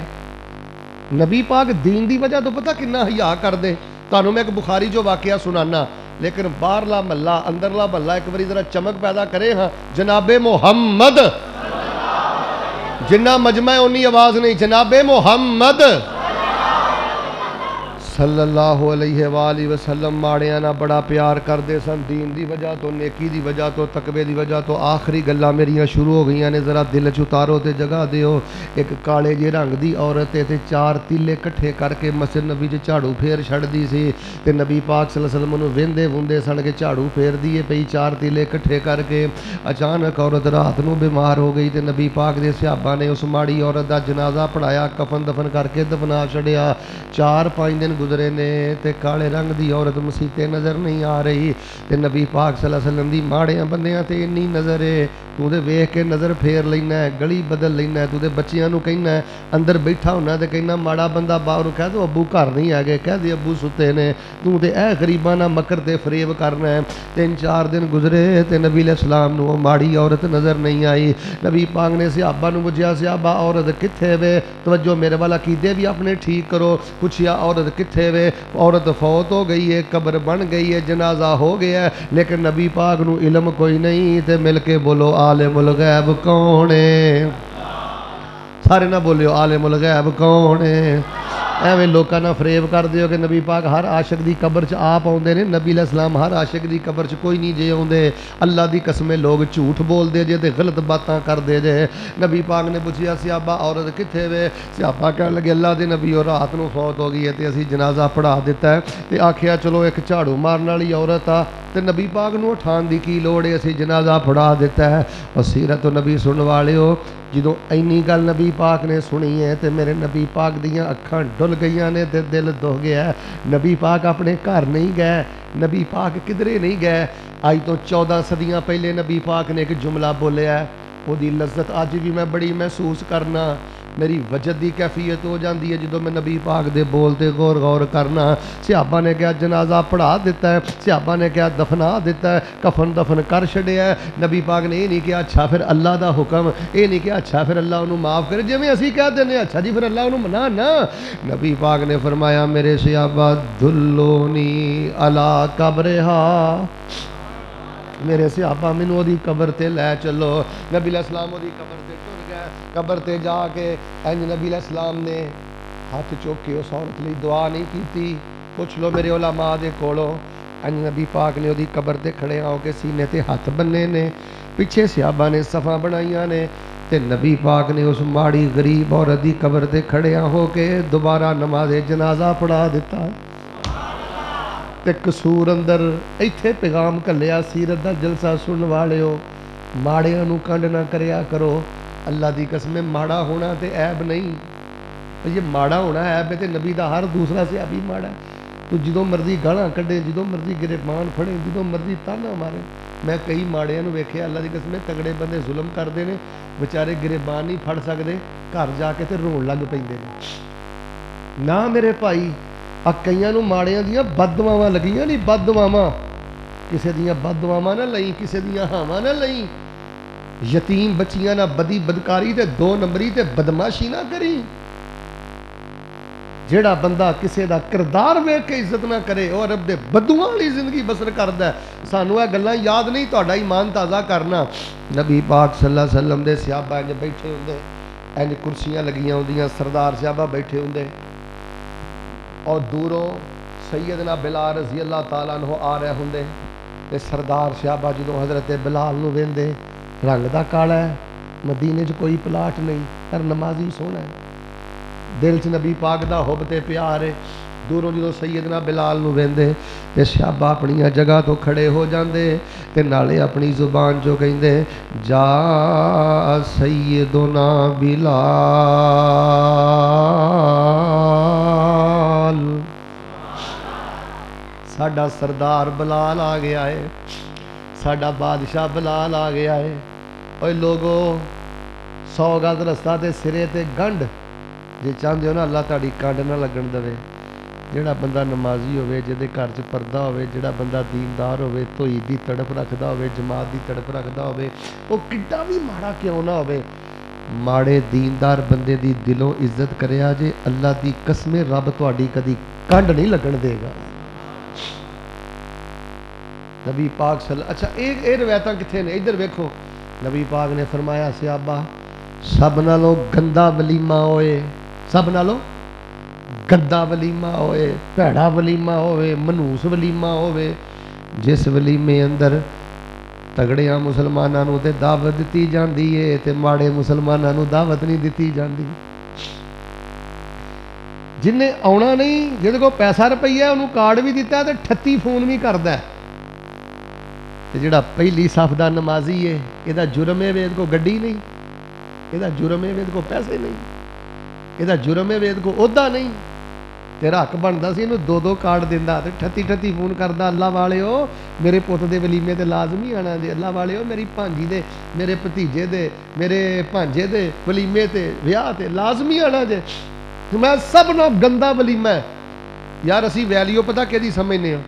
नबी पाक दीन दी वजह तो पता किन्ना हया कर दे तुहानू मैं एक बुखारी जो वाकया सुनाना लेकिन बाहरला महला अंदरला महला एक बारी जरा चमक पैदा करे हाँ जनाबे मुहम्मद जिन्ना मजमा है उन्नी आवाज नहीं जनाबे मुहम्मद सल्लल्लाहु अलैहि वालैहि वसल्लम माड़ियां ना बड़ा प्यार करते सन। दीन की वजह तो, नेकी की वजह तो, तकवे की वजह तो। आखिरी गल्लां मेरियां शुरू हो गई ने, जरा दिल च उतारो तो जगह दिओ। एक काले जे रंग की औरत ते चार तीले इकट्ठे करके मस्जिद नबी च झाड़ू फेर छड़दी सी ते नबी पाक सल्लल्लाहु अलैहि वसल्लम नूं वेंदे वुंदे सन कि झाड़ू फेरदी है पई चार तीले इकट्ठे करके। अचानक औरत रात नूं बीमार हो गई ते नबी पाक दे सहाबा ने उस माड़ी औरत दा जनाजा पढ़ाया, कफन दफन करके दफना छड़िया। 4-5 दिन गुजरे ने ते काले रंग की औरत मसीते नज़र नहीं आ रही ते नबी पाक सल्लल्लाहु अलैहि वसल्लम दी माड़ियां बंदियां ते इन्नी नज़र है, तू ते वेख के नज़र फेर लेना, गली बदल लेना। तू ते बच्चियां नूं कहना अंदर बैठा होना ते कहना माड़ा बंदा बाहरों कह दो अब्बू घर नहीं आ गए, कह दे अब्बू सुते ने। तू ते ऐ गरीबां नाल मकर ते फरेब करना है। 3-4 दिन गुजरे ते नबी अलैहिस्सलाम नूं माड़ी औरत नज़र नहीं आई। नबी पाक ने सहाबा नूं पुछया, सहाबा औरत कित्थे वे? तवज्जो मेरे वाला कीदे भी अपने ठीक करो। पुछया औरत कित्थे वे? औरत फौत हो गई है, कब्र बन गई है, जनाजा हो गया है, लेकिन नबी पाक नूं इल्म कोई नहीं। ते मिल के बोलो आलिमुल गैब कौन है? सारे ना बोलियो आलिमुल गैब कौन है? एवें लोगों ना फरेब कर दिओ कि नबी पाक हर आशिक की कब्र च आप आउंदे ने। नबी अलैहिस्सलाम हर आशिक की कब्र च कोई नहीं जे आउंदे। अल्लाह की कसमें लोग झूठ बोलते जे ते गलत बातें करते जे। नबी पाक ने पूछा सहाबा औरत कित्थे वे? सहाबा कह लगे अल्लाह के नबी और रात को फौत हो गई है तो असी जनाजा पढ़ा दिता है। तो आखिया चलो एक झाड़ू मारन वाली औरत आ तो नबी पाक नूं उठाण की लोड़ है, असी जनाजा पढ़ा दिता है। और सीरत नबी सुन वालिओ जो इन्नी गल नबी पाक ने सुनी है तो मेरे नबी पाक दियाँ अखां डुल गई ने ते दिल दुख गया। नबी पाक अपने घर नहीं गए, नबी पाक किधरे नहीं गए। अज तो 14 सदियाँ पहले नबी पाक ने एक जुमला बोलिया, उसकी लज्जत अज भी मैं बड़ी महसूस करना। मेरी वजद की कैफियत हो जाती है जो मैं नबी पाक दे बोलते गौर गौर करना। सहाबा ने क्या जनाजा पढ़ा दिता है, सहाबा ने क्या दफना दिता है, कफन दफन कर छड़िया है। नबी पाक ने यह नहीं किया अच्छा फिर अल्लाह का हुक्म, ये नहीं किया अच्छा फिर अल्लाह उन्होंने माफ़ करे जिवें असीं कह देने अच्छा जी फिर अल्लाह उन्होंने मना ना। नबी पाक ने फरमाया मेरे सहाबा दुल्लोनी अला कब्रिहा, मेरे सहाबा मैनू ओदी कब्र ते लै चलो। नबी अलैहिस्सलाम ओदी कब्र ते टुर गए। कब्र ते जाके इंज नबी अलैहिस्सलाम ने हाथ चुक के उस औरत लई दुआ नहीं की। पुछ लो मेरे उलमा दे कोलों, इंज नबी पाक ने ओदी कब्र ते खड़े होके सीने ते हथ बन्ने ने, पिछे सहाबा ने सफ़ा बनाइया ने ते नबी पाक ने उस माड़ी गरीब औरत की कब्र ते खड़े होके दोबारा नमाज़े जनाजा पढ़ा दिता। ते कसूर अंदर इत्थे पैगाम घल्लिया सीरत दा जलसा सुन वालिओ, माड़ियां नूं कंड ना करिया करो। अल्लाह दी कसम माड़ा होना ते ऐब नहीं, ये माड़ा होना ऐब है। तो नबी दा हर दूसरा सहाबी माड़ा है। तू जो मर्जी गालां कड्डे, जो मर्जी गिरबान फड़े, जो मर्जी ताना मारे। मैं कई माड़ियां नूं वेखिया अल्लाह दी कसम तगड़े बंदे जुल्म करते हैं, बेचारे गिरबान नहीं फड़ सकते, घर जाके तो रोण लग पैंदे ने। ना मेरे भाई आ कईयां नूं माड़ियां दियां बददुआवां लगियां नहीं, बददुआवां किसी दियां बददुआवां ना लई, किसी दियां हावां ना लई। यतीम बच्चियां ना बदी बदकारी ते 2 नंबरी ते बदमाशी ना करी। जेड़ा बंदा किसी का किरदार वेख के इज्जत ना करे और रब दे बदुआं वाली जिंदगी बसर करदा है। सानू ये गल्लां याद नहीं, तुहाडा ईमान ताज़ा करना। नबी पाक सल्लल्लाहु अलैहि वसल्लम दे सहाबा इंज बैठे हुंदे, इंज कुर्सियां लगियां हुंदियां, सरदार सहाबा बैठे हुंदे और दूरों सैयदना बिलाल रज़ी अल्लाह तआला अन्हु आ रहे होंदे। ते सरदार सहाबा जो हज़रत बिलाल नूं वेंदे, रंग दा काला है, मदीने च कोई पलाट नहीं, पर नमाजी सोहना है, दिल च नबी पाक दा हुब ते प्यार है। दूरों जो सैयदना बिलाल नूं वेंदे ते सहाबा अपनी जगह तो खड़े हो जाते ते नाले अपनी जुबान चो कहिंदे जा सैयदना बिलाल, साडा सरदार बिलाल आ गया है, साडा बादशाह बिलाल आ गया है। ओए लोगो 100 गज रस्ता ते सिरे ते गंढ, जे चाहते हो ना अल्लाह तुहाडी कंड ना लगन देवे। जिहड़ा बंदा नमाजी होवे, जिहदे घर च परदा होवे, जिहड़ा बंदा दीनदार होवे, धोई दी तड़प रखदा होवे, जमात दी तड़प रखदा होवे, वो किड्डा भी माड़ा क्यों ना होवे, माड़े दीनदार बंदे दी दिलों इज्जत करिया जे अल्लाह दी कसमें रब तुहाडी कदी कंड नहीं लगन देगा। नबी पाक अच्छा ये रवायतां कित्थे ने, इधर वेखो। नबी पाक ने फरमाया सहाबा सब नालों गंदा वलीमा होए, सब नालों गंदा वलीमा होए, भैड़ा वलीमा होए, मनूस वलीमा होए, जिस वलीमे अंदर तगड़िया मुसलमानां नूं ते दावत दित्ती जांदी है ते माड़े मुसलमानां नूं दावत नहीं दित्ती जांदी। जिन्हें आना नहीं, जिहदे कोल पैसा रुपया उन्होंने कार्ड भी दिता तो 38 फोन भी करता है। तो जिहड़ा पहली सफ दा नमाजी है, इहदा जुर्म है वेद को गड्डी नहीं, इहदा जुर्म है वेद को पैसे नहीं, इहदा जुर्म है वेद को ओहदा नहीं। तेरा हक बनता सी इहनूं 2-2 कार्ड दिंदा ते 38 फोन करदा, अल्लाह वाले हो मेरे पुत दे वलीमे ते लाजमी आना जे, अल्लाह वाले हो मेरी भांजी दे, मेरे भतीजे दे, मेरे भांजे दे वलीमे ते विआह ते लाजमी आना जे। मैं सब ना गंदा वलीमा है यार। असी वैल्यू पता कि समझने हो,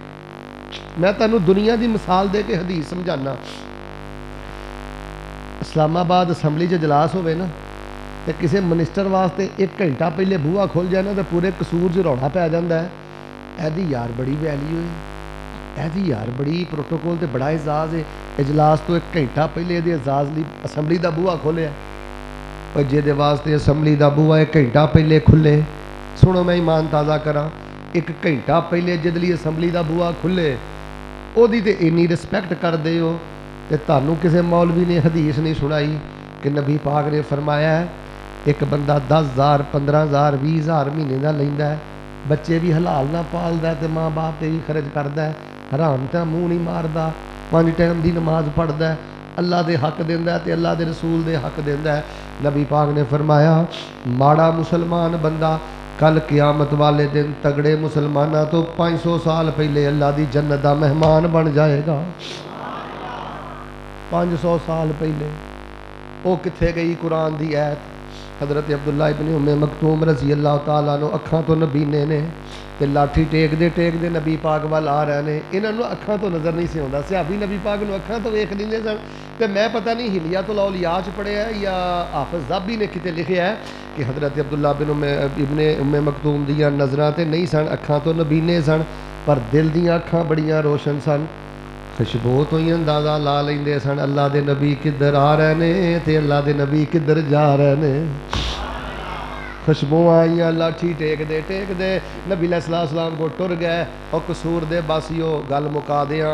मैं तेनों दुनिया की मिसाल दे के हदीस समझाना। इस्लामाबाद असैम्बली इजलास होवे ना तो किसी मिनिस्टर वास्ते 1 घंटा पहले बूहा खुल जाए ना तो पूरे कसूर च रौला पै जाता है। एदी यार बड़ी वैल्यू है, एदी यार बड़ी प्रोटोकोल तो बड़ा एजाज है। इजलास तो 1 घंटा पहले ये एजाज ली असैम्बली का बूहा खोलिया और जिहदे वास्ते असैम्बली का बूहा 1 घंटा पहले खुले। सुनो मैं ईमान ताज़ा करा, 1 घंटा पहले जिहदे असैम्बली का बूहा खुले ओदी ते इन्नी रिस्पैक्ट करदे हो ते तुहानूं किसी मौलवी ने हदीस नहीं सुनाई कि नबी पाक ने फरमाया है एक बंदा 10,000 15,000 20,000 महीने का लैंदा है, बच्चे भी हलाल ना पालदा ते माँ बाप ते भी खर्च करदा है, हराम ते मूँह नहीं मारदा, 5 टाइम की नमाज पढ़दा है, अल्लाह दे हक देंदा है ते अल्लाह दे रसूल दे हक देंदा है। नबी पाक ने फरमाया माड़ा मुसलमान बंदा कल क़यामत वाले दिन तगड़े मुसलमाना तो 500 साल पहले अल्लाह की जन्नत का मेहमान बन जाएगा। 500 साल पहले वो कित्थे गई कुरान की ऐत। हज़रत अब्दुल्ला इब्न उम्मे मकतूम रज़ी अल्लाह तआला अन्हु अखां तो नबीने ने ते लाठी टेकदे नबी पाक वाल आ रहे हैं। इन्होंने अखां तो नज़र नहीं से आउंदा, सहाबी नबी पाक नूं अखां तो वेख लैंदे सन। तो मैं पता नहीं हिलियातुल औलिया च पढ़िया है या हाफिज़ ज़ाबी ने किते लिखिया है कि हज़रत अब्दुल्ला इब्न उम्मे मकतूम दियां नज़रां ते नहीं सन, अखां तो नबीने सन, पर दिल दियां अखां बड़ियां रोशन सन। खुशबू तो ही अंदाज़ा ला लेंदे सन अल्लाह दे नबी किधर आ रहे ने ते अल्लाह दे नबी किधर जा रहे ने। खुशबू आईयां लाठी टेकदे नबी अलैहिस्सलाम को टुर गए और कसूर दे बासियो गल मुका दिया।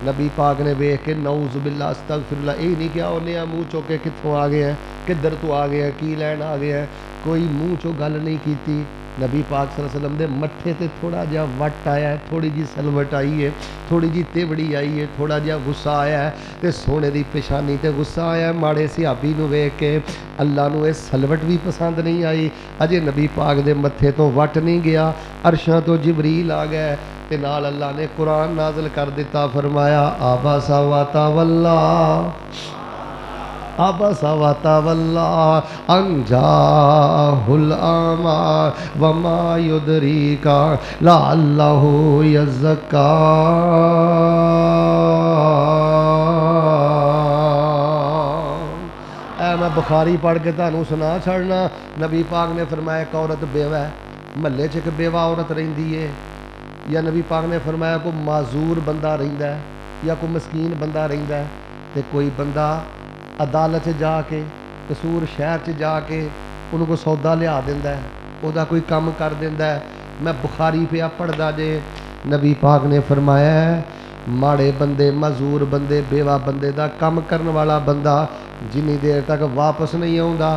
नबी पाक ने वेख के नऊज़ बिल्लाह अस्तगफिरुल्लाह यही नहीं क्या उन्हें मुँह चुक के कित्थों आ गया है, किधर तू आ गया, की लैन आ गया है, कोई मुँह चो गल नहीं की। नबी पाक सल्लल्लाहु अलैहि वसल्लम दे मत्थे ते थोड़ा जिहा वट आया है, थोड़ी जी सलवट आई है, थोड़ी जी तिवड़ी आई है, थोड़ा जिहा गुस्सा आया है ते सोने की पेशानी ते गुस्सा आया है। माड़े सहाबी नूं वेख के अल्लाह नूं इह सलवट भी पसंद नहीं आई। अजे नबी पाक दे मत्थे तो वट नहीं गया, अरशां तो जिबरील आ गए ते नाल अल्लाह ने कुरान नाज़िल कर दिता। फरमाया आबसा व तवल्ला आबसा व तवल्ला अंजाहुल आमा वमा युदरीका लअल्लहु यज़क्का। मैं बुखारी पढ़ के तुहानूं सुना छड़ना। नबी पाक ने फरमाया एक औरत बेवा है, महल्ले च एक बेवा औरत रहिंदी है, या नबी पाक ने फरमाया कोई माजूर बंदा रहिंदा है या कोई मस्कीन बंदा रहिंदा है, तो कोई बंदा अदालत जाके कसूर शहर च जाके उन्होंने को सौदा लिया दिंदा है, उहदा कोई काम कर दिंदा है। मैं बुखारी पिया पढ़दा जे नबी पाक ने फरमाया माड़े बंदे मजूर बंदे बेवा बंदे दा काम करने वाला बंदा जिन्नी देर तक वापस नहीं आउंदा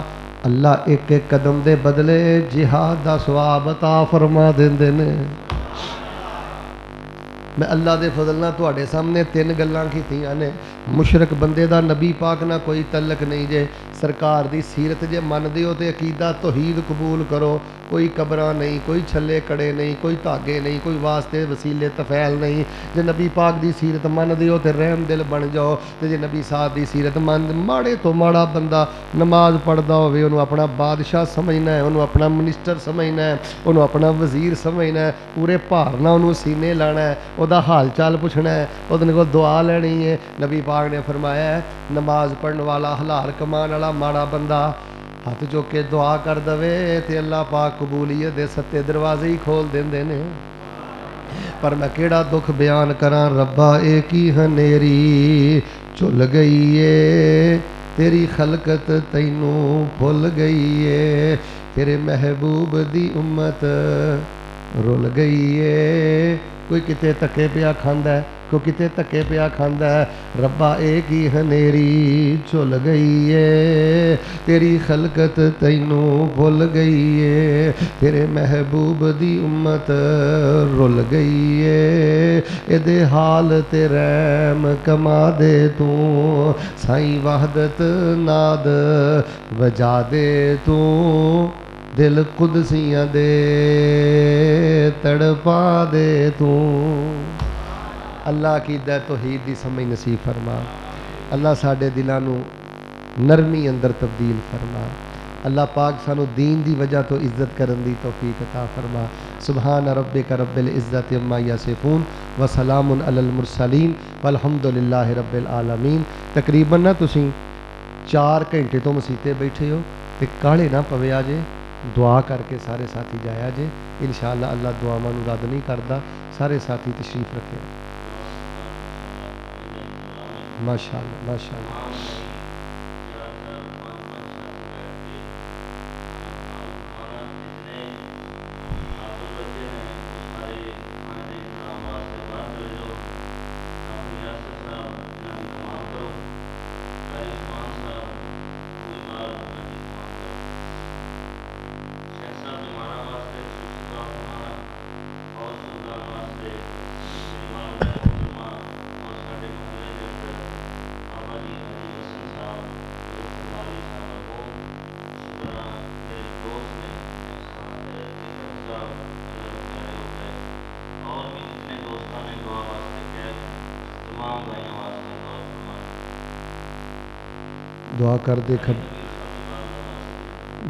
अल्लाह एक एक कदम दे बदले जिहाद दा सवाब अता फरमा देंदे ने। मैं अल्लाह दे फजल नाल तुहाडे सामने 3 गल्लां कीतियां ने। मुशरक बंदे दा नबी पाक ना कोई तलक नहीं जे। सरकार दी सीरत जे मनदे हो तो अकीदा तौहीद कबूल करो। कोई कबरां नहीं, कोई छले कड़े नहीं, कोई धागे नहीं, कोई वास्ते वसीले तफैल नहीं। जे नबी पाक दी सीरत मनदे हो तो रहम दिल बन जाओ। तो जे नबी साहब दी सीरत मन माड़े तो माड़ा बंदा नमाज पढ़दा होवे उन्होंने अपना बादशाह समझना है, उन्होंने अपना मिनिस्टर समझना है, उन्होंने अपना वजीर समझना है, पूरे भार नाल उन्होंने सीने लाना है, उहदा हाल चाल पुछना है, उहदे कोल दुआ लैनी है। नबी पाक ने फरमाया नमाज पढ़ने वाला हलाल कमान वाला माड़ा बंदा हाथ चुक के दुआ कर दवे तो अल्लाह पाक कबूलीयत दे सत्ते दरवाजे ही खोल देंदे ने। पर मैं केड़ा दुख बयान करा रब्बा ए की हनेरी झुल गई है, तेरी खलकत तैनू भुल गई है, تیرے محبوب دی امت رل گئی ہے. کوئی کتے تکے پیا کھاندا ہے, کوئی کتے تکے پیا کھاندا ہے. ربا ایک ہی ہنیری چل گئی ہے, تیری خلقت تینوں بھول گئی ہے. تیرے محبوب دی امت رل گئی ہے, اے دے حال تے رحم کما دے تو سائیں وحدت ناد وجا دے تو دل قدسیاں دے تڑپا دے تو. اللہ کی دہ توحید دی سمجھ نصیب فرما. اللہ ساڈے دلاں نو نرمی اندر تبدیل فرما. اللہ پاک سانو دین دی وجہ تو عزت کرن دی توفیق عطا فرما. سبحان ربک رب العزت عما یصفون وسلام علی المرسلین والحمد للہ رب العالمین. تقریباً نا تسی 4 گھنٹے تو مسیتے بیٹھے ہو تے کاہلے نہ پویا جے, دعا کر کے سارے ساتھی جایا جے. انشاءاللہ اللہ دعاواں نو رد نہیں کردا. سارے ساتھی تشریف رکھے. ماشاءاللہ ماشاءاللہ.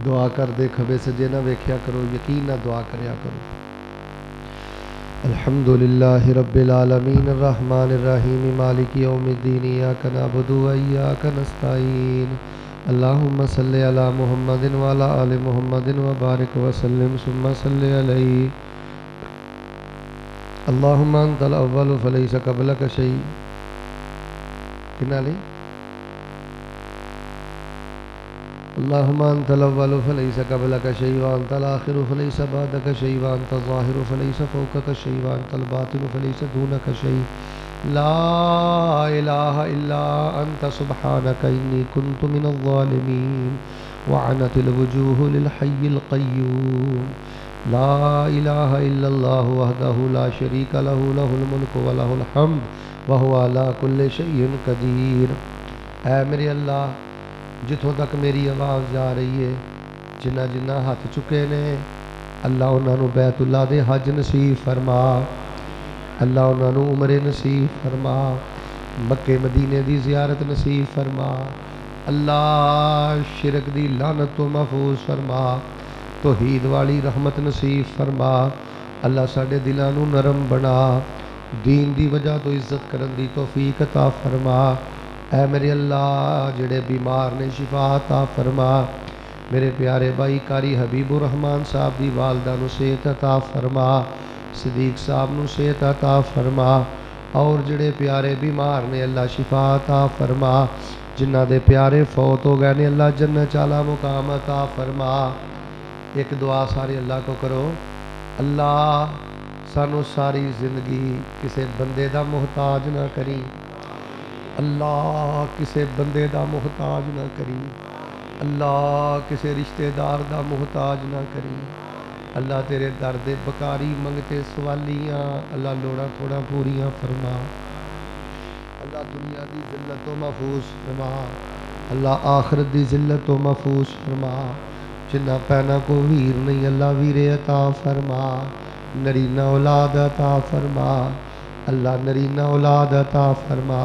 دعا کر دے کھبے سجے نہ ویکھیا کرو, یقین نہ دعا کریا کرو. الحمدللہ رب العالمین الرحمن الرحیم مالک یوم الدین ایاک نعبد و ایاک نستعین. اللہم صلی علی محمد وعلی آل محمد وبارک وسلم ثم صلی علیہ. اللہم انت الاول فلیس قبلک شیء. کنا لی اللہم انت الاول فلیس قبلک شیء وانت الآخر فلیس بعدک شیء وانت الظاہر فلیس فوقک شیء وانت الباطن فلیس دونک شیء. لا الہ الا انت سبحانک انی کنت من الظالمین وعنت الوجوہ للحی القیوم. لا الہ الا اللہ وحدہ لا شریک لہ لہ الملک ولہ الحمد وہو علی کل شیء قدیر. اے میرے اللہ, جتوں تک میری آواز جا رہی ہے, جنہ جنہ ہاتھ چکے نے اللہ انہاں نو بیت اللہ دے حج نصیب فرما. اللہ انہاں نو عمرے نصیب فرما. مکے مدینے دی زیارت نصیب فرما. اللہ شرک دی لعنت تو محفوظ فرما. توحید والی رحمت نصیب فرما. اللہ ساڈے دلاں نو نرم بنا. دین دی وجہ تو عزت کرن دی توفیق عطا فرما. اے میرے اللہ, جڑے بیمار نے شفا عطا فرما. میرے پیارے بھائی قاری حبیب الرحمان صاحب دی والدہ نو صحت عطا فرما. صدیق صاحب نو صحت عطا فرما. اور جڑے پیارے بیمار نے اللہ شفا عطا فرما. جنہ دے پیارے فوت ہو گئے نے اللہ جنت والا مقام عطا فرما. ایک دعا سارے اللہ کو کرو. اللہ سانو ساری زندگی کسے بندے دا محتاج نہ کری. اللہ کسے بندے دا محتاج نہ کری. اللہ کسے رشتہ دار دا محتاج نہ کری. اللہ تیرے در دے بکاری منگتے سوالیاں اللہ لوڑا تھوڑا پوریاں فرما. اللہ دنیا دی ذلت و محفوظ فرما. اللہ آخرت دی ذلت و محفوظ فرما. جنہ پینا کو ویر نہیں اللہ ویرے عطا فرما. نرینہ اولاد عطا فرما. اللہ نرینہ اولاد عطا فرما.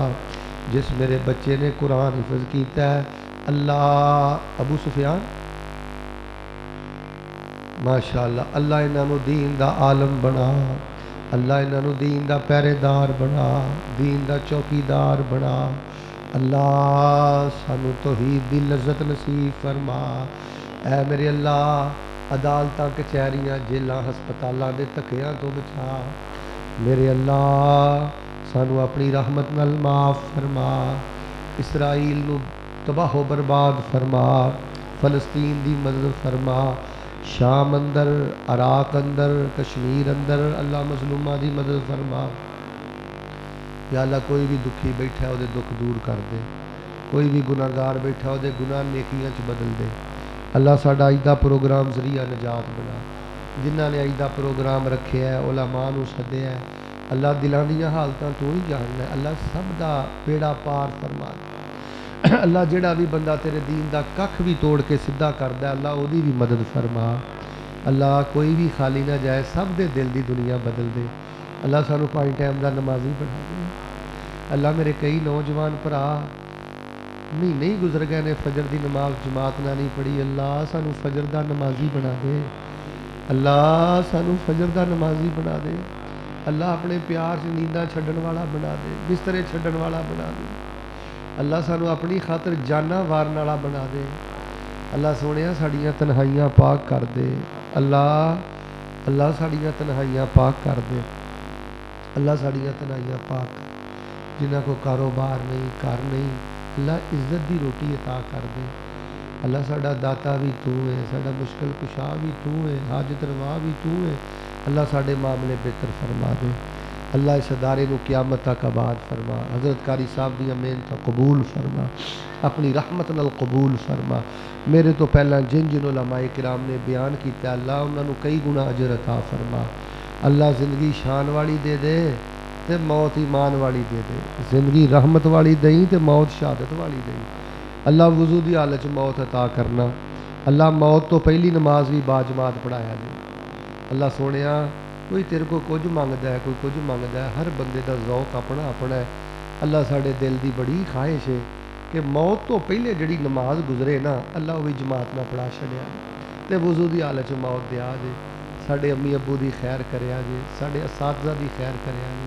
جس میرے بچے نے قرآن حفظ کیتا ہے اللہ ابو سفیان ماشاءاللہ, اللہ انہاں نو دین دا عالم بنا. اللہ انہاں نو دین دا پہرے دار بنا. دین دا چوکیدار بنا. اللہ سانو توحید دی لذت نصیب فرما. اے میرے اللہ عدالتاں کچہریاں جیلاں ہسپتالاں دے تکیاں تو بچا. میرے اللہ سانو اپنی رحمت نال معاف فرما. اسرائیل نو تباہ و برباد فرما. فلسطین دی مدد فرما. شام اندر، عراق اندر، کشمیر اندر اللہ مظلومہ دی مدد فرما. یا اللہ کوئی بھی دکھی بیٹھا وہ دکھ دور کر دے، کوئی بھی گناہگار بیٹھا وہ گناہ نیکیاں چ بدل دے. اللہ ساڈا اج دا پروگرام ذریعہ نجات بنا. جنہاں نے اج دا پروگرام رکھیا ہے علماء نو سدیا ہے، اللہ دلاں دیاں حالتاں تو ہی جاننا ہے. اللہ سب دا بیڑا پار فرما دے. اللہ جڑا بھی بندہ تیرے دین دا ککھ بھی توڑ کے سدھا کردا ہے اللہ او دی بھی مدد فرما. اللہ کوئی بھی خالی نہ جائے، سب دے دل دی دنیا بدل دے. اللہ سانو 5 ٹائم دا نمازی بنا دے. اللہ میرے کئی نوجوان بھرا مہینے ہی گزر گئے نے فجر دی نماز جماعت نہ نہیں پڑھی. اللہ سانو فجر دا نمازی بنا دے. اللہ سانو فجر دا نمازی بنا دے. اللہ اپنے پیار سے نینداں چھڈن والا بنا دے، بسترے چھڈن والا بنا دے. اللہ سانو اپنی خاطر جانا وارن والا بنا دے. اللہ سونیا ساڑیاں تنہائیاں پاک کر دے. اللہ ساڑیاں تنہائیاں پاک کر دے. اللہ ساڑیاں تنہائیاں پاک کر. جنہاں کو کاروبار نہیں، گھر نہیں، اللہ عزت دی روٹی عطا کر دے. اللہ ساڑا داتا بھی تو ہے، ساڑا مشکل کشا بھی تو ہے، حاجت روا بھی تو ہے. اللہ ساڑے معاملے بہتر فرما دے. اللہ اس ادارے نو قیامت تک آباد فرما. حضرت قاری صاحب دی محنت قبول فرما، اپنی رحمت نال قبول فرما. میرے تو پہلا جن جن علماء کرام نے بیان کیتا اللہ انہاں نو کئی گنا اجر عطا فرما. اللہ زندگی شان والی دے دے تے موت ایمان والی دے دے. زندگی رحمت والی دیں تے موت شہادت والی دیں. اللہ وضو دی حالت موت عطا کرنا. اللہ موت تو پہلی نماز بھی باجماعت پڑھایا جائے. اللہ سونیا کوئی تیرے کو کچھ منگدا ہے، کوئی کچھ منگدا ہے، ہر بندے دا ذوق اپنا اپنا ہے. اللہ ساڑے دل دی بڑی خواہش ہے کہ موت تو پہلے جڑی نماز گزرے نا اللہ وہ جماعت نہ پڑھا چھڑیا تے وضو دی حالت موت دیا دے. ساڑے امی ابو دی خیر کریا جے، ساڑے اساتذہ دی خیر کریا جے.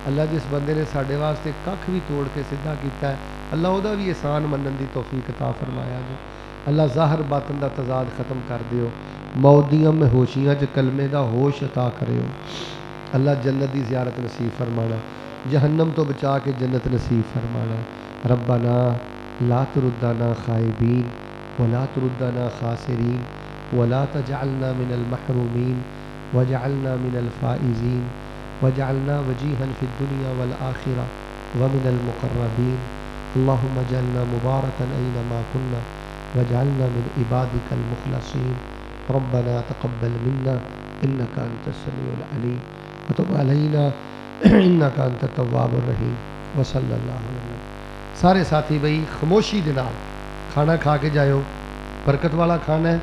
اللہ جس بندے نے ساڑے واسطے ککھ بھی توڑ کے سدھا کیتا ہے اللہ او دا بھی احسان منن دی توفیق عطا فرمایا جے. اللہ ظاہر باطن دا تضاد ختم کر دیو. موت دیاں میں ہوشیاں چ کلمے دا ہوش عطا کریو. اللہ جنت دی زیارت نصیب فرمانا، جہنم تو بچا کے جنت نصیب فرمانا. ربنا لا تردنا خائبین ولا تردنا خاسرین ولا تجعلنا من المحرومین وجعلنا من الفائزین وجعلنا وجیہا فی الدنیا والآخرہ ومن المقربین. اللہم اجعلنا مبارکا اینما کنا وجعلنا من عبادک المخلصین. ربنا تقبل منا انك انت السميع العليم وتب علينا انك انت التواب الرحیم. وصلی اللہ علیہ وسلم. سارے ساتھی بھائی خاموشی دے نال کھانا کھا کے جائیو، برکت والا کھانا ہے.